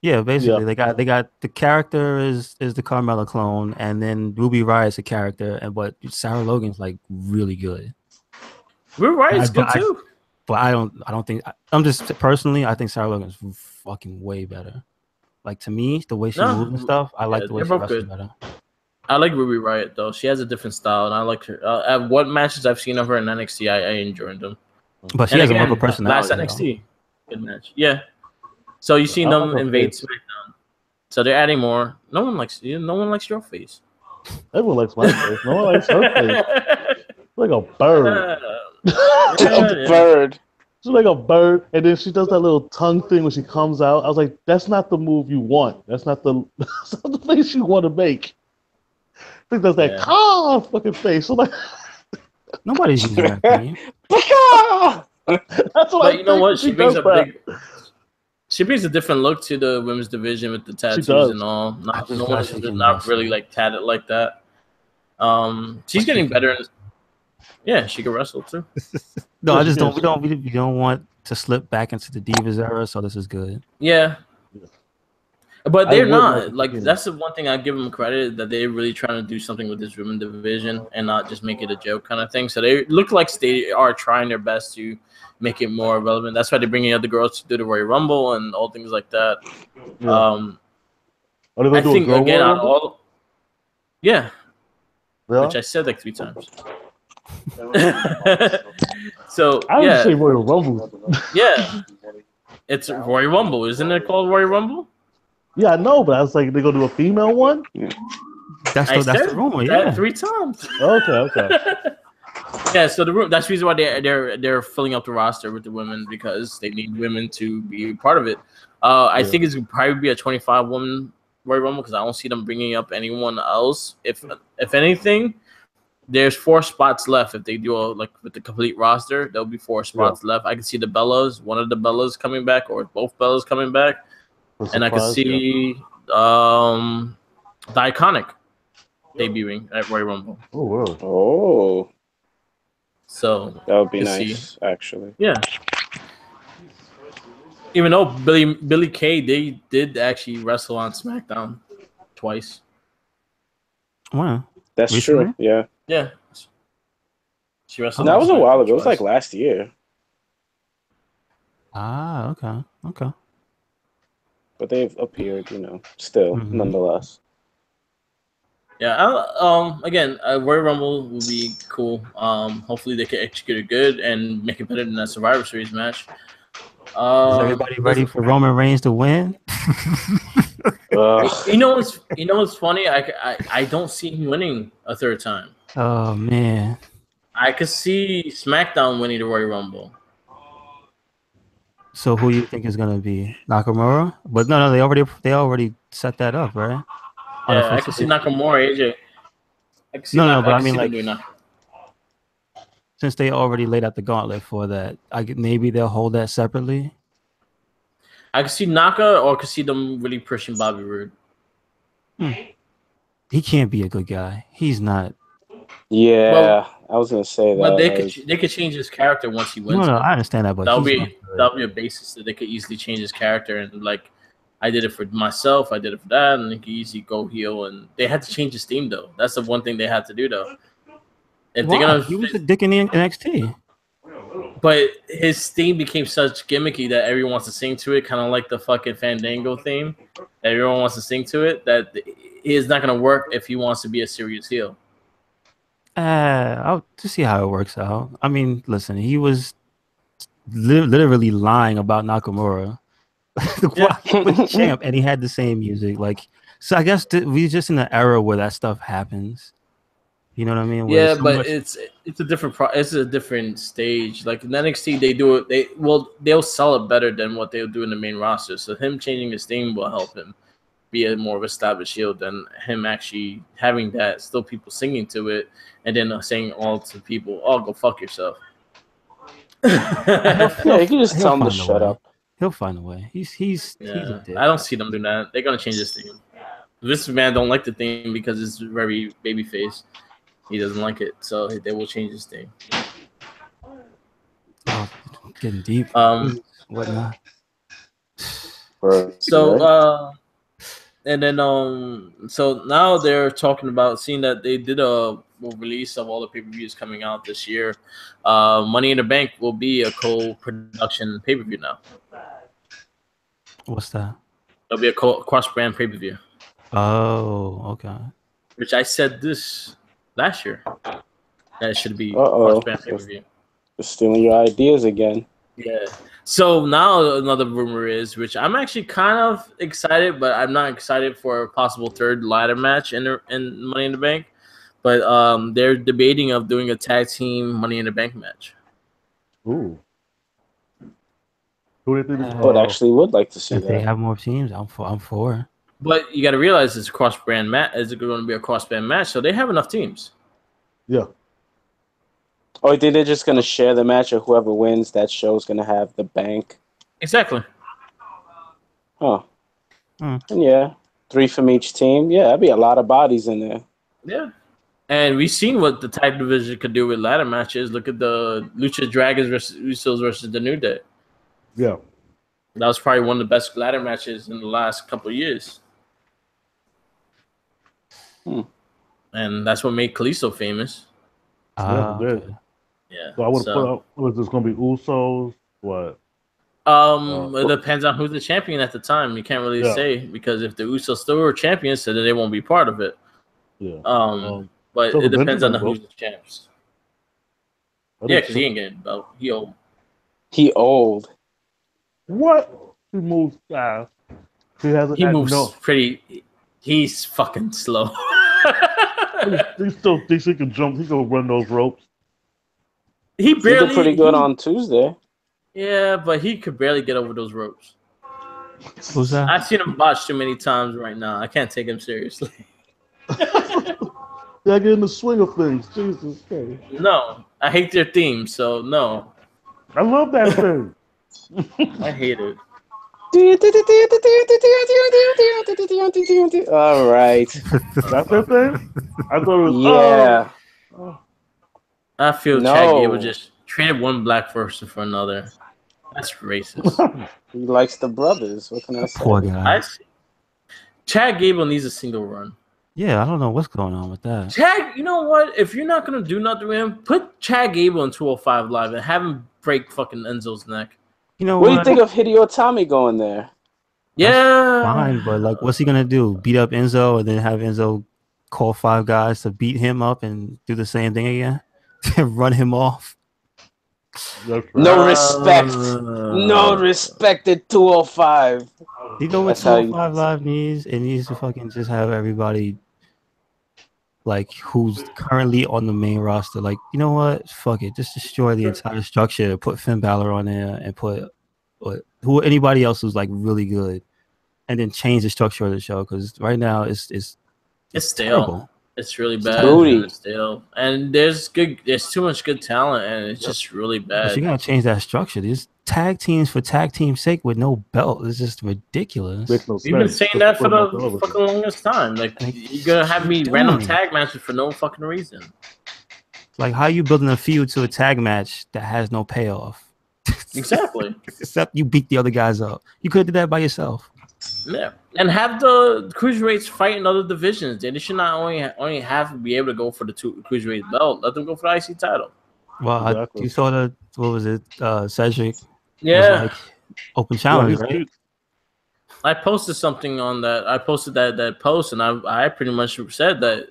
Yeah, basically they got the character is the Carmella clone, and then Ruby Riott's a character, but Sarah Logan's like really good. Ruby Riott's good too. But I don't think I'm just personally I think Sarah Logan's fucking way better. Like to me, the way she moves and stuff, I like the way she wrestles better. I like Ruby Riott though. She has a different style, and I like her. At what matches I've seen of her in NXT, I enjoyed them. But she has a more personality. Last NXT, good match. Yeah. So you seen them invade SmackDown. So they're adding more. No one likes your face. Everyone likes my face. No one likes her face. Like a bird. A bird. She's like a bird, and then she does that little tongue thing when she comes out. I was like, that's not the move you want. That's not the face you want to make. I think that's that fucking face. So like, nobody's using that thing. That's what you know what? She brings a different look to the women's division with the tattoos and all. No one is not really like tatted like that. She's getting better. Yeah, she can wrestle too. No, I just don't. We don't want to slip back into the Divas era, so this is good. Yeah. But they're not like that's the one thing I give them credit that they're really trying to do something with this women division and not just make it a joke kind of thing. So they look like they are trying their best to make it more relevant. That's why they're bringing other girls to do the Royal Rumble and all things like that. Yeah. I think again on all, yeah, which I said like 3 times. So I would say Royal Rumble. Yeah, it's Royal Rumble, isn't it called Royal Rumble? Yeah, I know, but I was like, they're gonna do a female one. That's the rumor. Yeah, 3 times. Okay. Yeah, so that's the reason why they're filling up the roster with the women because they need women to be part of it. I think it's probably be a 25 woman Royal Rumble because I don't see them bringing up anyone else. If anything, there's 4 spots left. If they do with the complete roster, there'll be 4 spots left. I can see the Bellas, one of the Bellas coming back, or both Bellas coming back, and I can see the Iconic debuting at Royal Rumble. Oh, wow. Oh. So that would be nice, actually. Yeah. Even though Billy Kay, they did actually wrestle on SmackDown twice. Wow. That's true. Yeah. Yeah. She wrestled. That was a while ago. It was like last year. Ah, okay. But they've appeared, still, nonetheless. Yeah, again, Royal Rumble will be cool. Hopefully they can execute it good and make it better than that Survivor Series match. Is everybody ready for Roman Reigns to win? You know what's funny? I don't see him winning a 3rd time. Oh man, I could see SmackDown winning the Royal Rumble. So who you think is gonna be Nakamura? But no, they already set that up, right? Yeah, I can see Nakamura, AJ. But I mean like since they already laid out the gauntlet for that, maybe they'll hold that separately. I could see Naka, or I could see them really pushing Bobby Roode. He can't be a good guy. He's not. Yeah, I was gonna say that. But they could change his character once he wins. No, I understand that, but that'll be a basis that they could easily change his character and like. I did it for myself. I did it for that, and he could easily go heel. And they had to change his theme, though. That's the one thing they had to do, though. If they're gonna, he was a dick in the NXT. But his theme became such gimmicky that everyone wants to sing to it, kind of like the fucking Fandango theme. Everyone wants to sing to it. That is not gonna work if he wants to be a serious heel. I'll just see how it works out. I mean, listen, he was literally lying about Nakamura. The champ, and he had the same music. So I guess we're just in an era where that stuff happens. You know what I mean? Yeah, but it's a different it's a different stage. Like in NXT, they do it. They'll sell it better than what they'll do in the main roster. So him changing his theme will help him be a more of established heel than him actually having that still people singing to it and then saying all to people, "Oh, go fuck yourself." Yeah, you can just tell him to shut up. He'll find a way. He's a dick. I don't see them doing that. They're gonna change this theme. This man don't like the theme because it's very babyface. He doesn't like it, so they will change his theme. Oh, getting deep. Whatnot. So and then so now they're talking about seeing that they did a release of all the pay-per-views coming out this year. Money in the Bank will be a co-production pay-per-view now. What's that? It'll be a cross-brand pay-per-view. Oh, okay. Which I said this last year. That it should be cross-brand pay-per-view. You're stealing your ideas again. Yeah. So now another rumor is, which I'm actually kind of excited, but I'm not excited for a possible 3rd ladder match in Money in the Bank. But they're debating of doing a tag team Money in the Bank match. Ooh. I would actually like to see that. If they have more teams, I'm for. But you got to realize it's a cross-brand match. Is it going to be a cross-brand match? So they have enough teams. Yeah. Oh, I think they're just going to share the match, or whoever wins that show is going to have the bank. Exactly. Huh. And yeah, 3 from each team. Yeah, that'd be a lot of bodies in there. Yeah. And we've seen what the tag division could do with ladder matches. Look at the Lucha Dragons versus Usos versus the New Day. Yeah. That was probably one of the best ladder matches in the last couple of years. And that's what made Kalisto famous. Okay. Yeah. So I would put up. Was this going to be Usos? What? It depends on who's the champion at the time. You can't really say because if the Usos still were champions, so then they won't be part of it. Yeah. But it depends on who's the champs. Yeah, because he ain't getting the belt. He old. He old. What? He moves fast. He moves pretty. He's fucking slow. He still thinks he can jump. He can run those ropes. He did pretty good on Tuesday. Yeah, but he could barely get over those ropes. Who's that? I've seen him botch too many times right now. I can't take him seriously. Yeah, get in the swing of things. Jesus Christ. No, I hate their theme, so no. I love that thing. I hate it. All right. That's their thing? I thought it was. Yeah. I feel Chad Gable just traded one black person for another. That's racist. He likes the brothers. What can I say? Poor guy. Chad Gable needs a single run. Yeah, I don't know what's going on with that. Chad, you know what? If you're not gonna do nothing with him, put Chad Gable in 205 Live and have him break fucking Enzo's neck. You know what do you think of Hideo Itami going there? Yeah, that's fine, but like, what's he gonna do? Beat up Enzo and then have Enzo call 5 guys to beat him up and do the same thing again? Run him off. No respect. No respect at 205. You know what 205 Live needs? It needs to fucking just have everybody like who's currently on the main roster. Like, you know what? Fuck it. Just destroy the entire structure. Put Finn Balor on there and put anybody else who's like really good, and then change the structure of the show because right now it's stale. Terrible. It's really bad. It's stale. And there's too much good talent, and it's just really bad. But you gotta change that structure. These tag teams for tag team's sake with no belt is just ridiculous. We've been saying that for the fucking longest time. Like you're gonna have me random tag matches for no fucking reason. Like how you building a feud to a tag match that has no payoff. Exactly. Except you beat the other guys up. You could have did that by yourself. Yeah, and have the cruiserweights fight in other divisions. They should not only have to be able to go for the cruiserweight belt. Let them go for the IC title. Well, you saw what was it? Cedric. Yeah. Was like open challenge, right? I posted something on that. I posted that post, and I pretty much said that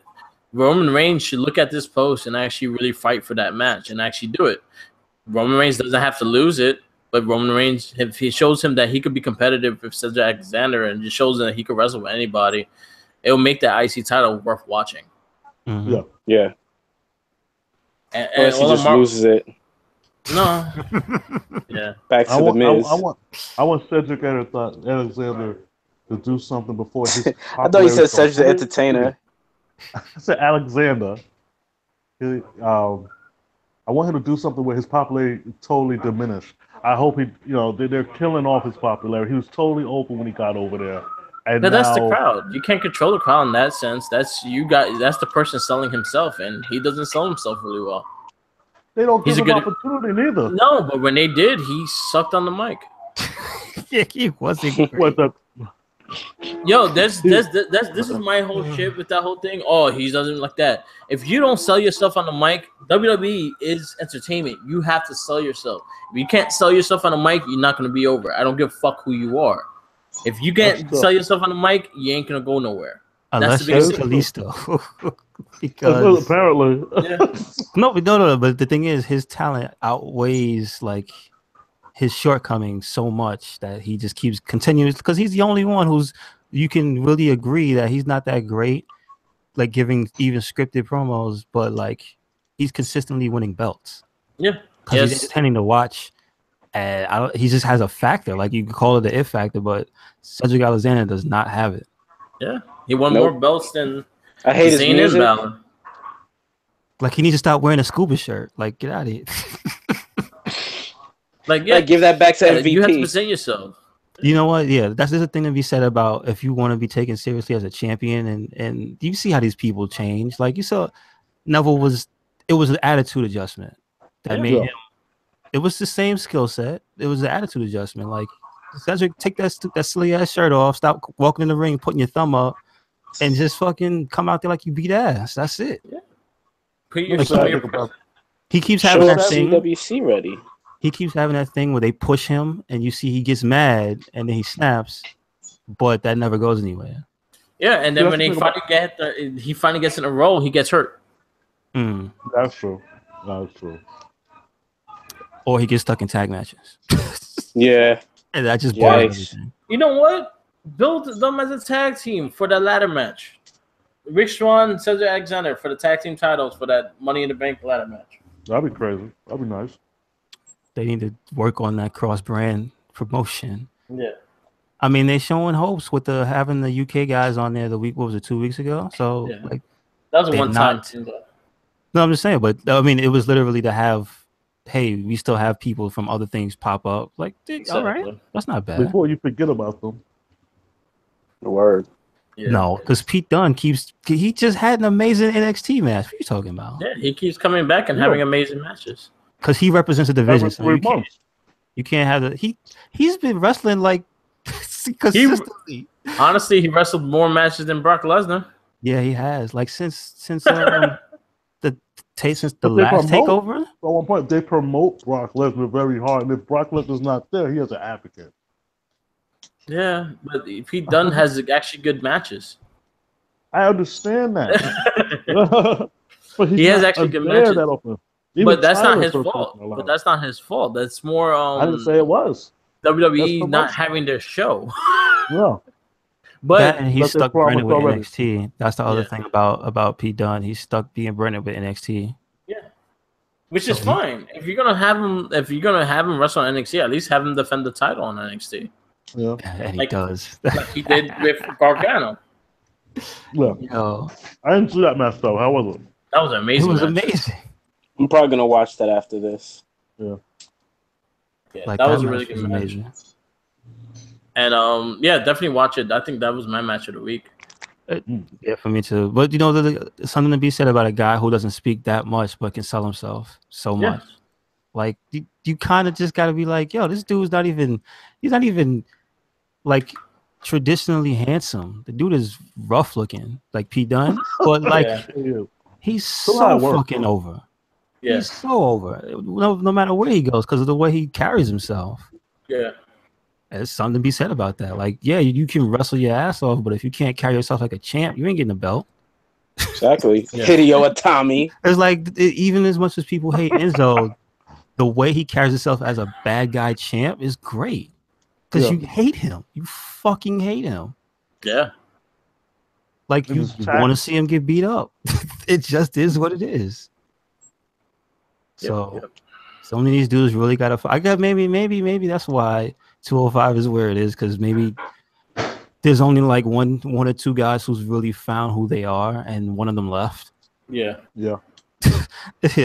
Roman Reigns should look at this post and actually really fight for that match and actually do it. Roman Reigns doesn't have to lose it. But Roman Reigns, if he shows him that he could be competitive with Cedric Alexander and just shows him that he could wrestle with anybody, it'll make that IC title worth watching. Mm-hmm. Yeah. And he just loses it. No. Yeah. Back to the Miz. I want Cedric Alexander to do something before his. I thought you said Cedric the Entertainer. I said Alexander. I want him to do something where his popularity totally diminished. I hope they're killing off his popularity. He was totally open when he got over there. And that's the crowd. You can't control the crowd in that sense. That's the person selling himself, and he doesn't sell himself really well. They don't give him opportunity neither. No, but when they did, he sucked on the mic. Yeah, he wasn't great. Yo, this is my whole shit with that whole thing. Oh, he doesn't like that. If you don't sell yourself on the mic, WWE is entertainment. You have to sell yourself. If you can't sell yourself on the mic, you're not gonna be over. I don't give a fuck who you are. If you can't sell yourself on the mic, you ain't gonna go nowhere. Unless you're Kalisto. Because apparently. Yeah. No, but the thing is his talent outweighs like his shortcomings so much that he just keeps continuing because he's the only one who's you can really agree that he's not that great, like giving even scripted promos, but like he's consistently winning belts. Yeah, because he's entertaining to watch, and he just has a factor. Like you can call it the if factor, but Cedric Alexander does not have it. Yeah, he won more belts than I hate his music. Like he needs to stop wearing a scuba shirt. Like get out of here. Like give that back to MVP. You have to present yourself. You know what? Yeah, there's a thing to be said about if you want to be taken seriously as a champion, and you see how these people change. Like you saw, Neville was an attitude adjustment that made him. It was the same skill set. It was the attitude adjustment. Like Cedric, take that silly ass shirt off. Stop walking in the ring, putting your thumb up, and just fucking come out there like you beat ass. That's it. Yeah. Put your he keeps having that thing. CWC ready. He keeps having that thing where they push him, and you see he gets mad, and then he snaps, but that never goes anywhere. Yeah, and then when he finally gets in a roll, he gets hurt. That's true. That's true. Or he gets stuck in tag matches. Yeah. And that just boils everything. You know what? Build them as a tag team for the ladder match. Rick Swann, Cedric Alexander for the tag team titles for that Money in the Bank ladder match. That'd be crazy. That'd be nice. They need to work on that cross-brand promotion. Yeah. I mean, they're showing hopes with having the UK guys on there 2 weeks ago? So, that was a one-time thing. No, I'm just saying, but I mean, it was literally to have, hey, we still have people from other things pop up. Like, all right, that's not bad. Before you forget about them. The word. Yeah. No, because Pete Dunne he just had an amazing NXT match. What are you talking about? Yeah, he keeps coming back and having amazing matches. Because he represents a division, so you can't have he's been wrestling like consistently. Honestly, he wrestled more matches than Brock Lesnar. Yeah, he has. Like since the last takeover. At one point, they promote Brock Lesnar very hard, and if Brock Lesnar's not there, he has an advocate. Yeah, but Pete Dunne has actually good matches. I understand that. But he has actually good matches. But that's not his fault. That's more. I didn't say it was. WWE not having their show. Yeah. But he's stuck Brennan with NXT. That's the other thing about Pete Dunne. He's stuck being Brennan with NXT. Yeah, which is fine. If you're gonna have him wrestle on NXT, at least have him defend the title on NXT. Yeah, and he does. Like he did with Gargano. Yeah. Yo. I didn't see that match though. How was it? That was amazing. It was amazing. I'm probably gonna watch that after this. Yeah. Yeah, like, that was a really good match. And definitely watch it. I think that was my match of the week. Yeah, for me too. But you know, there's something to be said about a guy who doesn't speak that much but can sell himself so much. Like you kind of just got to be like, yo, this dude's not even like traditionally handsome. The dude is rough looking, like Pete Dunne, but like he's so fucking over. Yeah. He's so over. No matter where he goes, because of the way he carries himself. Yeah. There's something to be said about that. Like, yeah, you can wrestle your ass off, but if you can't carry yourself like a champ, you ain't getting a belt. Exactly. Hideo Itami. It's like, even as much as people hate Enzo, the way he carries himself as a bad guy champ is great. Because you hate him. You fucking hate him. Yeah. Like, you want to see him get beat up. It just is what it is. So some of these dudes really got to. I got maybe that's why 205 is where it is, because maybe there's only like one or two guys who's really found who they are, and one of them left. Yeah.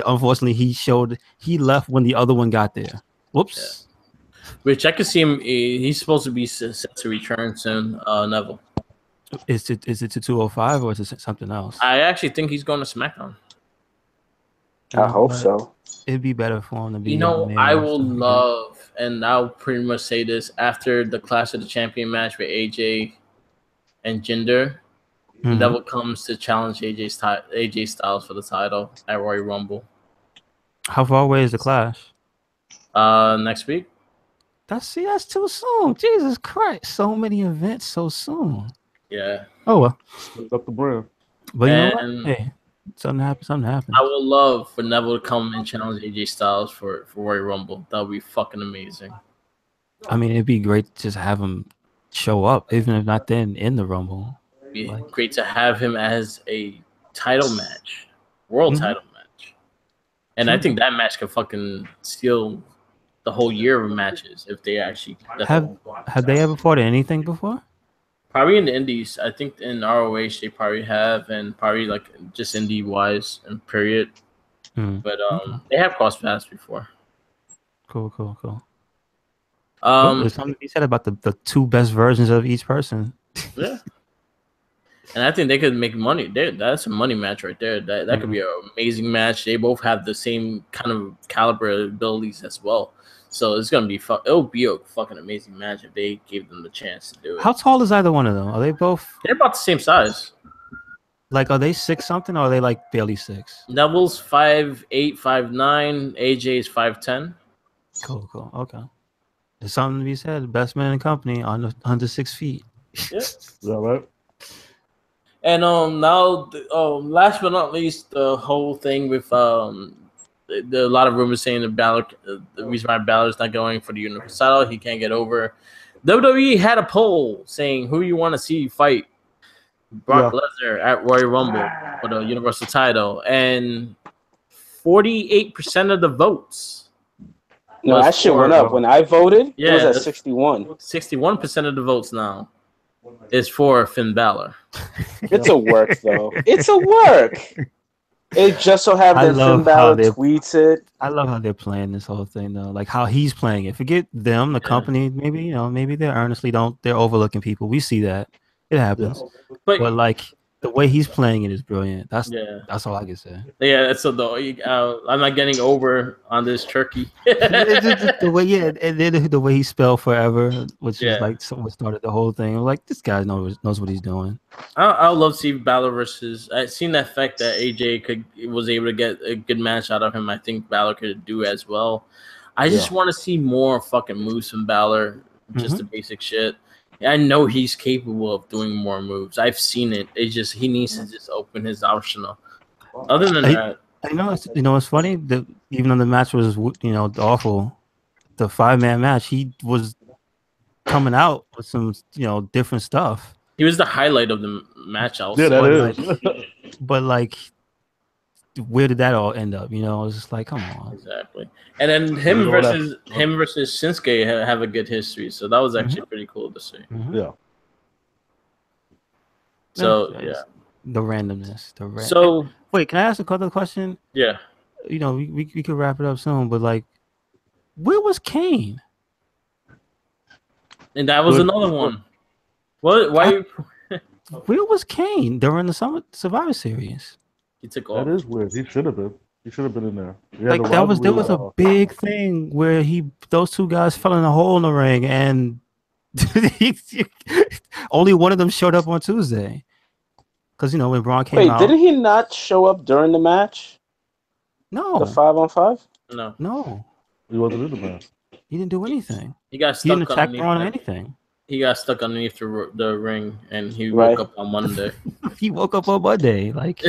Unfortunately, he left when the other one got there. Whoops. Yeah. Which I could see him. He's supposed to be set to return soon. Neville. Is it to 205 or is it something else? I actually think he's going to SmackDown. I hope so. It'd be better for him to be. You know, I will love, and I'll pretty much say this after the Clash of the Champion match with AJ and Jinder, Neville comes to challenge AJ Styles for the title at Royal Rumble. How far away is the Clash? Next week. That's too soon. Jesus Christ! So many events so soon. Yeah. Oh well. Up the brim. But you know what? Hey. Something happens. I would love for Neville to come and challenge AJ Styles for Royal Rumble. That would be fucking amazing. I mean, it'd be great to just have him show up, even if not then in the Rumble. It'd be great to have him as a title match, world title match. And I think that match could fucking steal the whole year of matches if they actually have they ever fought anything before? Probably in the indies. I think in ROH they probably have, and probably like just indie wise and period. But they have crossed paths before. Cool. There's something to be said about the two best versions of each person. Yeah. And I think they could make money. That's a money match right there. That could be an amazing match. They both have the same kind of caliber abilities as well. So it's gonna be it'll be a fucking amazing match if they gave them the chance to do it. How tall is either one of them? Are they both? They're about the same size. Like, are they 6 something or are they like barely 6? Neville's 5'8", 5'9". AJ's 5'10". Cool. Okay. There's something to be said. Best man in company under 6 feet. Yeah. Is that right? And now, last but not least, the whole thing with a lot of rumors saying the reason why Balor's not going for the Universal title, he can't get over. WWE had a poll saying who you want to see fight Brock Lesnar at Royal Rumble for the Universal title, and 48% of the votes. No, that shit went up. When I voted, it was at 61. 61% of the votes now is for Finn Balor. It's a work, though. It's a work. It just so happens Finn Balor tweets it. I love how they're playing this whole thing, though. Like how he's playing it. Forget them, the company. Maybe maybe they're they're overlooking people. We see that. It happens. But like the way he's playing it is brilliant. That's all I can say. Yeah, so I'm not getting over on this turkey. the way, and then the way he spelled forever, which is like what started the whole thing. I'm like, this guy knows what he's doing. I would love to see Balor versus. I've seen the effect that AJ was able to get a good match out of him. I think Balor could do as well. I just want to see more fucking moves from Balor, just the basic shit. I know he's capable of doing more moves. I've seen it. It's just he needs to just open his arsenal. Other than that, I know. It's funny that even though the match was awful, the 5-man match, he was coming out with some different stuff. He was the highlight of the match. Also, yeah, that is. But like, where did that all end up? It was just like, come on. Exactly. And then him versus Shinsuke have a good history, so that was actually pretty cool to see. Yeah. So the randomness. So wait, can I ask another question? Yeah. We could wrap it up soon, but like, where was Kane? And that was another one. What? Why? Where was Kane during the Survivor Series? He took off. That is weird. He should have been. He should have been in there. Like there was a big thing where those two guys fell in a hole in the ring, and only one of them showed up on Tuesday. Because when Braun came out. Wait, didn't he not show up during the match? No. The 5-on-5? No. He wasn't in the match. He didn't do anything. He got stuck. He didn't attack Braun or anything. He got stuck underneath the ring, and he woke up on Monday. He woke up on Monday, like.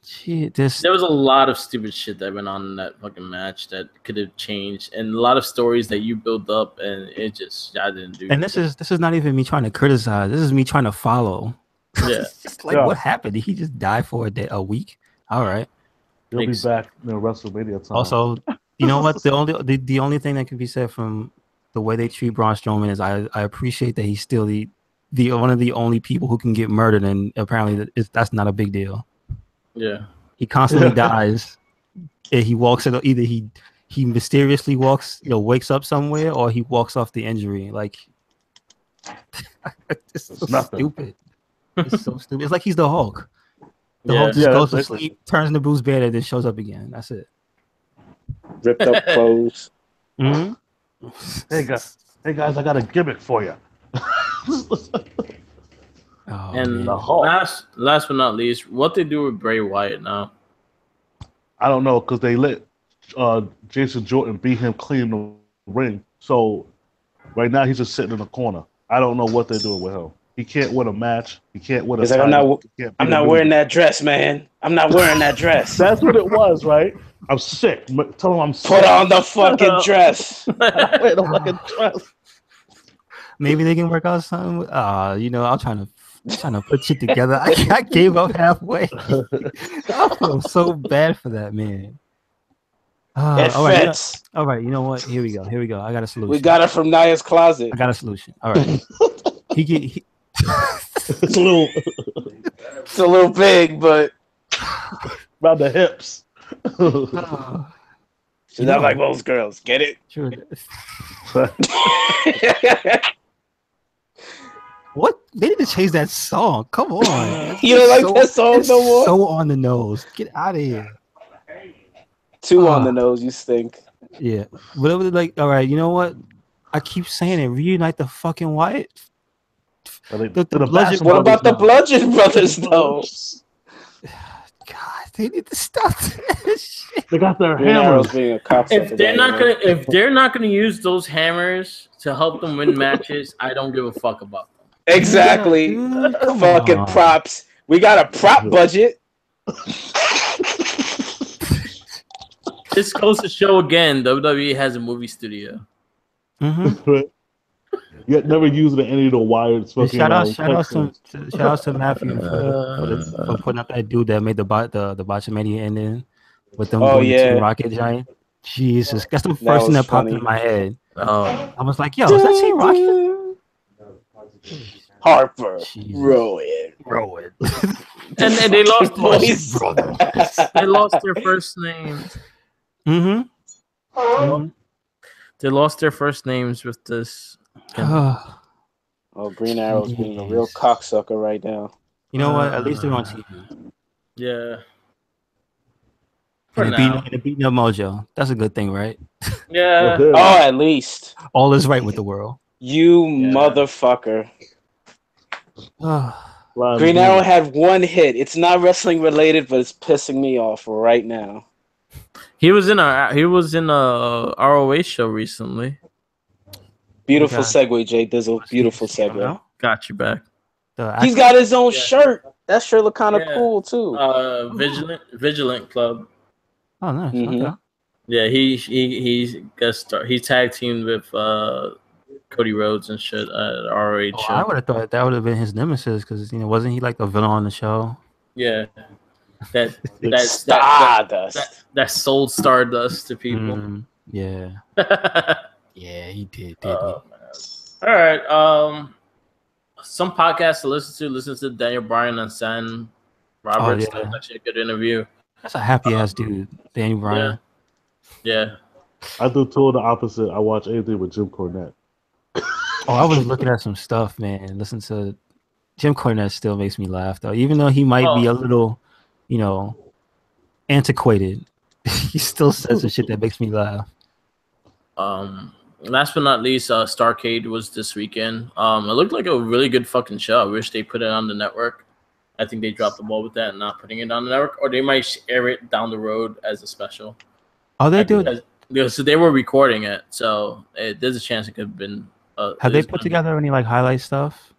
Shit! There was a lot of stupid shit that went on in that fucking match that could have changed, and a lot of stories that you built up, and I didn't do. And this is not even me trying to criticize. This is me trying to follow. Yeah. It's just like, what happened? Did he just die for a week? All right. He'll be back in WrestleMania time. Also, you know what? The only thing that can be said from the way they treat Braun Strowman is I appreciate that he's still the one of the only people who can get murdered, and apparently that's not a big deal. Yeah. He constantly dies. And he walks in, either he mysteriously wakes up somewhere, or he walks off the injury. Like, it's so stupid. It's so stupid. It's like he's the Hulk. The Hulk just goes to sleep, turns into Bruce Banner, then shows up again. That's it. Ripped up clothes. Mm-hmm. Hey guys, I got a gimmick for you. And last but not least, what they do with Bray Wyatt now? I don't know, because they let Jason Jordan beat him clean in the ring. So right now he's just sitting in the corner. I don't know what they're doing with him. He can't win a match. He can't win a title. I'm not wearing that dress, man. I'm not wearing that dress. That's what it was, right? I'm sick. Tell him I'm sick. Put on the fucking dress. Wear the fucking dress. Maybe they can work out something. I'm trying to put shit together. I gave up halfway. I feel so bad for that man. It fits. All right, you know what? Here we go. I got a solution. We got it from Naya's closet. I got a solution. All right. It's a little big, but around the hips. She's not like most girls. Get it? Sure. What? They need to change that song. Come on. You don't like that song no more? So on the nose. Get out of here. Too on the nose, you stink. Yeah. But it was like, all right, you know what? I keep saying it. Reunite the fucking Wyatt. What about the Bludgeon Brothers, though? God, they need to stop this shit. They got their hammers. Being a cop if they're not gonna use those hammers to help them win matches, I don't give a fuck about them. Exactly. Yeah, fucking props. We got a prop budget. This goes to show again, WWE has a movie studio. Mm-hmm. Yet never used any of the wired fucking. Shout out to Matthew for putting up that dude that made the Botchamania ending with them going to Team Rocket Giant. Jesus, that's the first thing that popped in my head. I was like, yo, is that Team Rocket? Harper, Rowan. and they lost they lost their first names. They lost their first names with this. Oh, Green Arrow's being a real cocksucker right now. You know what? At least they're on TV. Yeah. And they're beating up Mojo. That's a good thing, right? Yeah. Oh, at least. All is right with the world. You motherfucker. Green Arrow had one hit. It's not wrestling related, but it's pissing me off right now. He was in a ROH show recently. Beautiful segue, Jay Dizzle. Beautiful segue. Got you back. He's got his own shirt. That shirt look kind of cool too. Vigilant Club. Oh, nice. Okay. Yeah, he tag teamed with Cody Rhodes and shit at ROH show. I would have thought that would have been his nemesis because wasn't he like a villain on the show? Yeah. That sold Stardust to people. Yeah. Yeah, he did. All right. Some podcasts to listen to Daniel Bryan and Sam Roberts. Oh, yeah. That's actually a good interview. That's a happy ass dude, Daniel Bryan. Yeah. I do total the opposite. I watch anything with Jim Cornette. I was looking at some stuff, man. Listen to Jim Cornette still makes me laugh though, even though he might be a little, antiquated. He still says the shit that makes me laugh. Last but not least, Starcade was this weekend. It looked like a really good fucking show. I wish they put it on the network. I think they dropped the ball with that and not putting it on the network, or they might air it down the road as a special. Oh, they do. So they were recording it, so there's a chance it could have been. Have they put together any highlight stuff?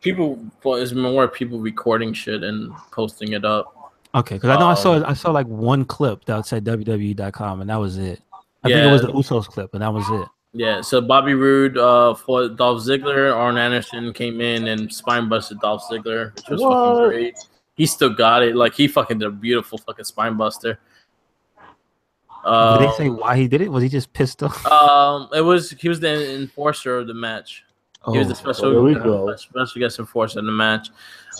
There's more people recording shit and posting it up. Okay, because I know I saw like one clip that said WWE.com, and that was it. I think it was the Usos clip, and that was it. Yeah, so Bobby Roode fought Dolph Ziggler. Arn Anderson came in and spine busted Dolph Ziggler, which was fucking great. He still got it. He fucking did a beautiful fucking spine buster. Did they say why he did it? Was he just pissed off? He was the enforcer of the match. He was the special guest enforcer in the match.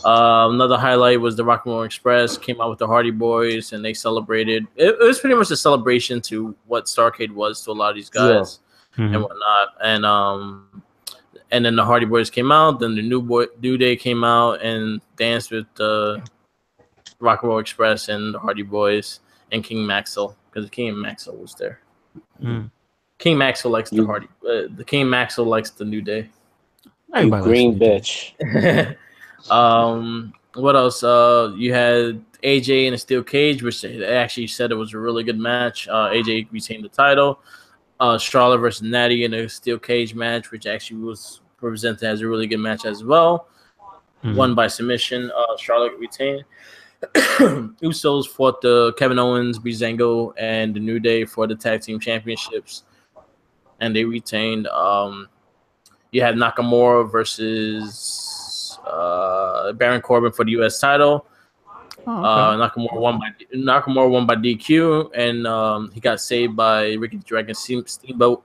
Another highlight was the Rock and Roll Express came out with the Hardy Boys and they celebrated. It was pretty much a celebration to what Starcade was to a lot of these guys and whatnot. And then the Hardy Boys came out. Then the New Day came out and danced with the Rock and Roll Express and the Hardy Boys and King Maxwell because King Maxwell was there. King Maxwell likes the Hardy. The King Maxwell likes the New Day. You green bitch. What else? You had AJ in a steel cage, which they actually said it was a really good match. AJ retained the title. Charlotte versus Natty in a steel cage match, which actually was presented as a really good match as well. Won by submission. Charlotte retained. Usos fought the Kevin Owens, Breezango, and the New Day for the tag team championships, and they retained. You had Nakamura versus Baron Corbin for the U.S. title. Nakamura won by DQ, and he got saved by Ricky the Dragon Steamboat.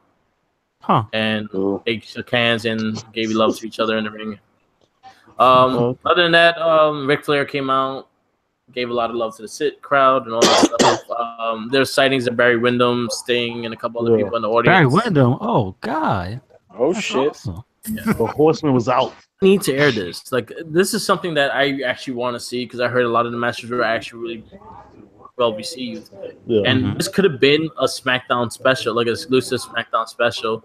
And they shook hands and gave love to each other in the ring. Other than that, Ric Flair came out, gave a lot of love to the sit crowd and all that stuff. There's sightings of Barry Windham, Sting, and a couple other people in the audience. Barry Windham? Oh, God. Oh, that's shit. Awesome. Yeah. The Horseman was out. I need to air this. This is something that I actually want to see because I heard a lot of the matches were actually received. Yeah. And this could have been a SmackDown special, like an exclusive SmackDown special,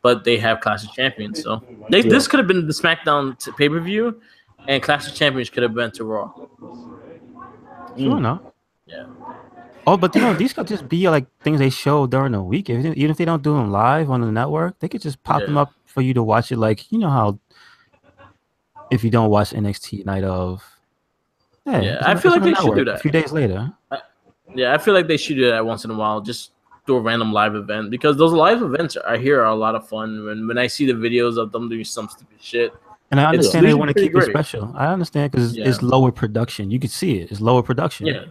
but they have Clash of Champions, so this could have been the SmackDown pay-per-view, and Clash of Champions could have been to Raw. Sure enough. Yeah. Oh, but these could just be like things they show during the week. Even if they don't do them live on the network, they could just pop them up for you to watch it. Like, you know how if you don't watch NXT Night of, I feel like they should do that a few days later. I feel like they should do that once in a while. Just do a random live event, because those live events I hear are a lot of fun. When I see the videos of them doing some stupid shit, and I understand they want to keep it special. I understand because it's lower production. You can see it. It's lower production. Yeah.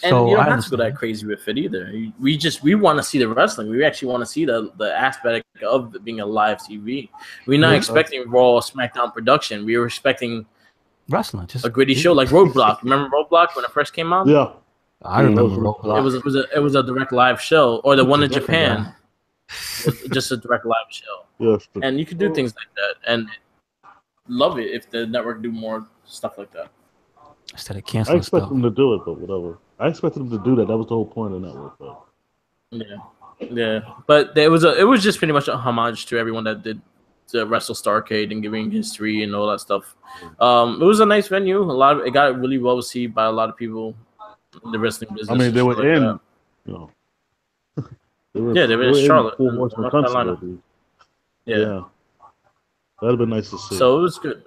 And so you don't have to go that crazy with it either. We want to see the wrestling. We actually want to see the aspect of it being a live TV. We're not expecting Raw or SmackDown production. We were expecting wrestling, just a gritty show like Roadblock. Remember Roadblock when it first came out? Yeah, I remember Roadblock. It was a direct live show, or the one in Japan, was just a direct live show. Yes, and you could do things like that, and love it if the network do more stuff like that. Instead of canceling I expect them to do it, but whatever. I expected them to do that. That was the whole point of the network, though. Yeah. But it was just pretty much a homage to everyone that did the Wrestle Starcade and giving history and all that stuff. It was a nice venue. It got really well received by a lot of people in the wrestling business. I mean, they were in, they were in Charlotte, North Carolina. Yeah, that'd have been nice to see. So it was good.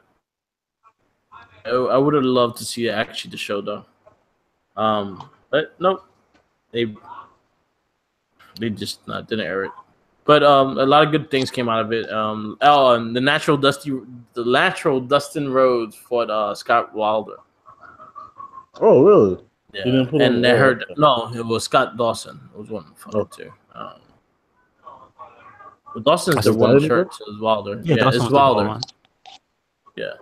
I would have loved to see actually the show though. But nope, they just didn't air it. But a lot of good things came out of it. And the natural Dustin Rhodes fought Scott Wilder. Oh really? Yeah. And they heard it was Scott Dawson. It was one fought too. But Dawson's the one shirt, so it's Wilder. Yeah, it's Wilder. Yeah.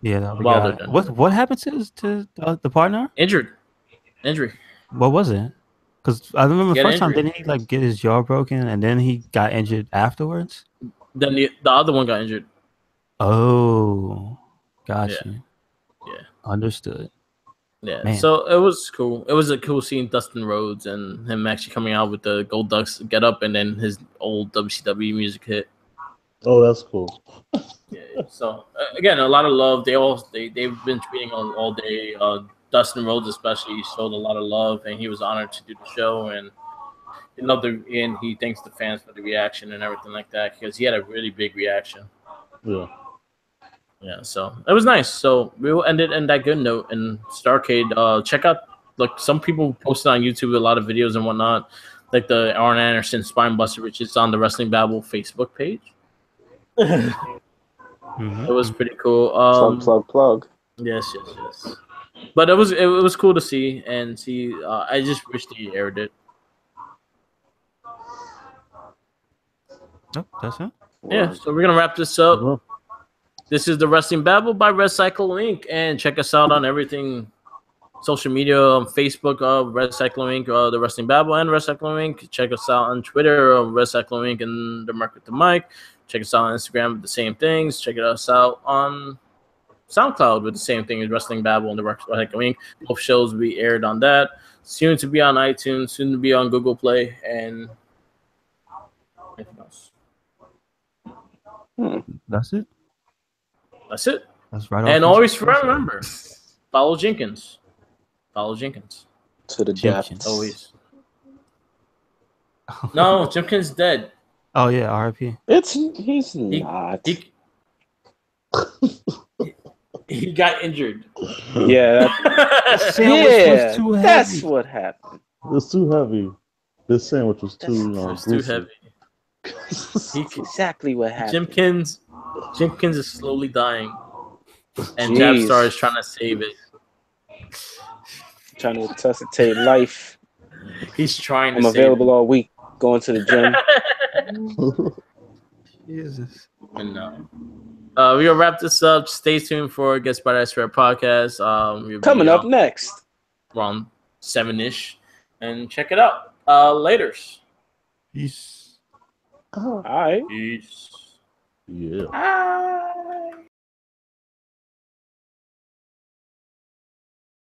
Yeah, what happened to the partner? Injury. What was it? Because I remember the first time, didn't he like get his jaw broken and then he got injured afterwards? Then the other one got injured. Oh, gotcha. Yeah. Understood. Yeah. Man. So it was cool. It was a cool seeing Dustin Rhodes and him actually coming out with the Gold Ducks get up, and then his old WCW music hit. Oh, that's cool. Yeah. So again, a lot of love. They've been tweeting all day. Dustin Rhodes especially showed a lot of love, and he was honored to do the show, and he loved and he thanks the fans for the reaction and everything like that, because he had a really big reaction. Yeah, so it was nice. So we will end it in that good note. And Starcade, check out, like, some people posted on YouTube a lot of videos and whatnot, like the Arn Anderson Spine Buster, which is on the Wrestling Babble Facebook page. It was pretty cool. Plug. Yes. But it was cool to see and see. I just wish they aired it. Oh, that's it. Yeah, so we're gonna wrap this up. This is the Wrestling Babble by Red Cycle Inc. And check us out on everything, social media, on Facebook, Red Cycle Inc., the Wrestling Babble and Red Cycle Inc. Check us out on Twitter, Red Cycle Inc. and the Mark with the Mic. Check us out on Instagram with the same things. Check us out on SoundCloud with the same thing as Wrestling Babble and the Red Cycle Inc. Both shows will be aired on that. Soon to be on iTunes, soon to be on Google Play, and anything else. That's it. That's it. That's right. And always remember, follow Jenkins. Follow Jenkins. To the depths. Always. No, Jenkins dead. Oh yeah, RIP. He's not. He got injured. Yeah. The sandwich was too heavy. That's what happened. It was too heavy. This sandwich was too too heavy. That's exactly what happened. Jenkins is slowly dying, and Jabstar is trying to save it. Trying to resuscitate life. He's trying to I'm available all week, going to the gym. Jesus. And we're gonna wrap this up. Stay tuned for Guest by That podcast. Coming up next, around 7-ish, and check it out. Laters. Peace. All right. Peace. Yeah.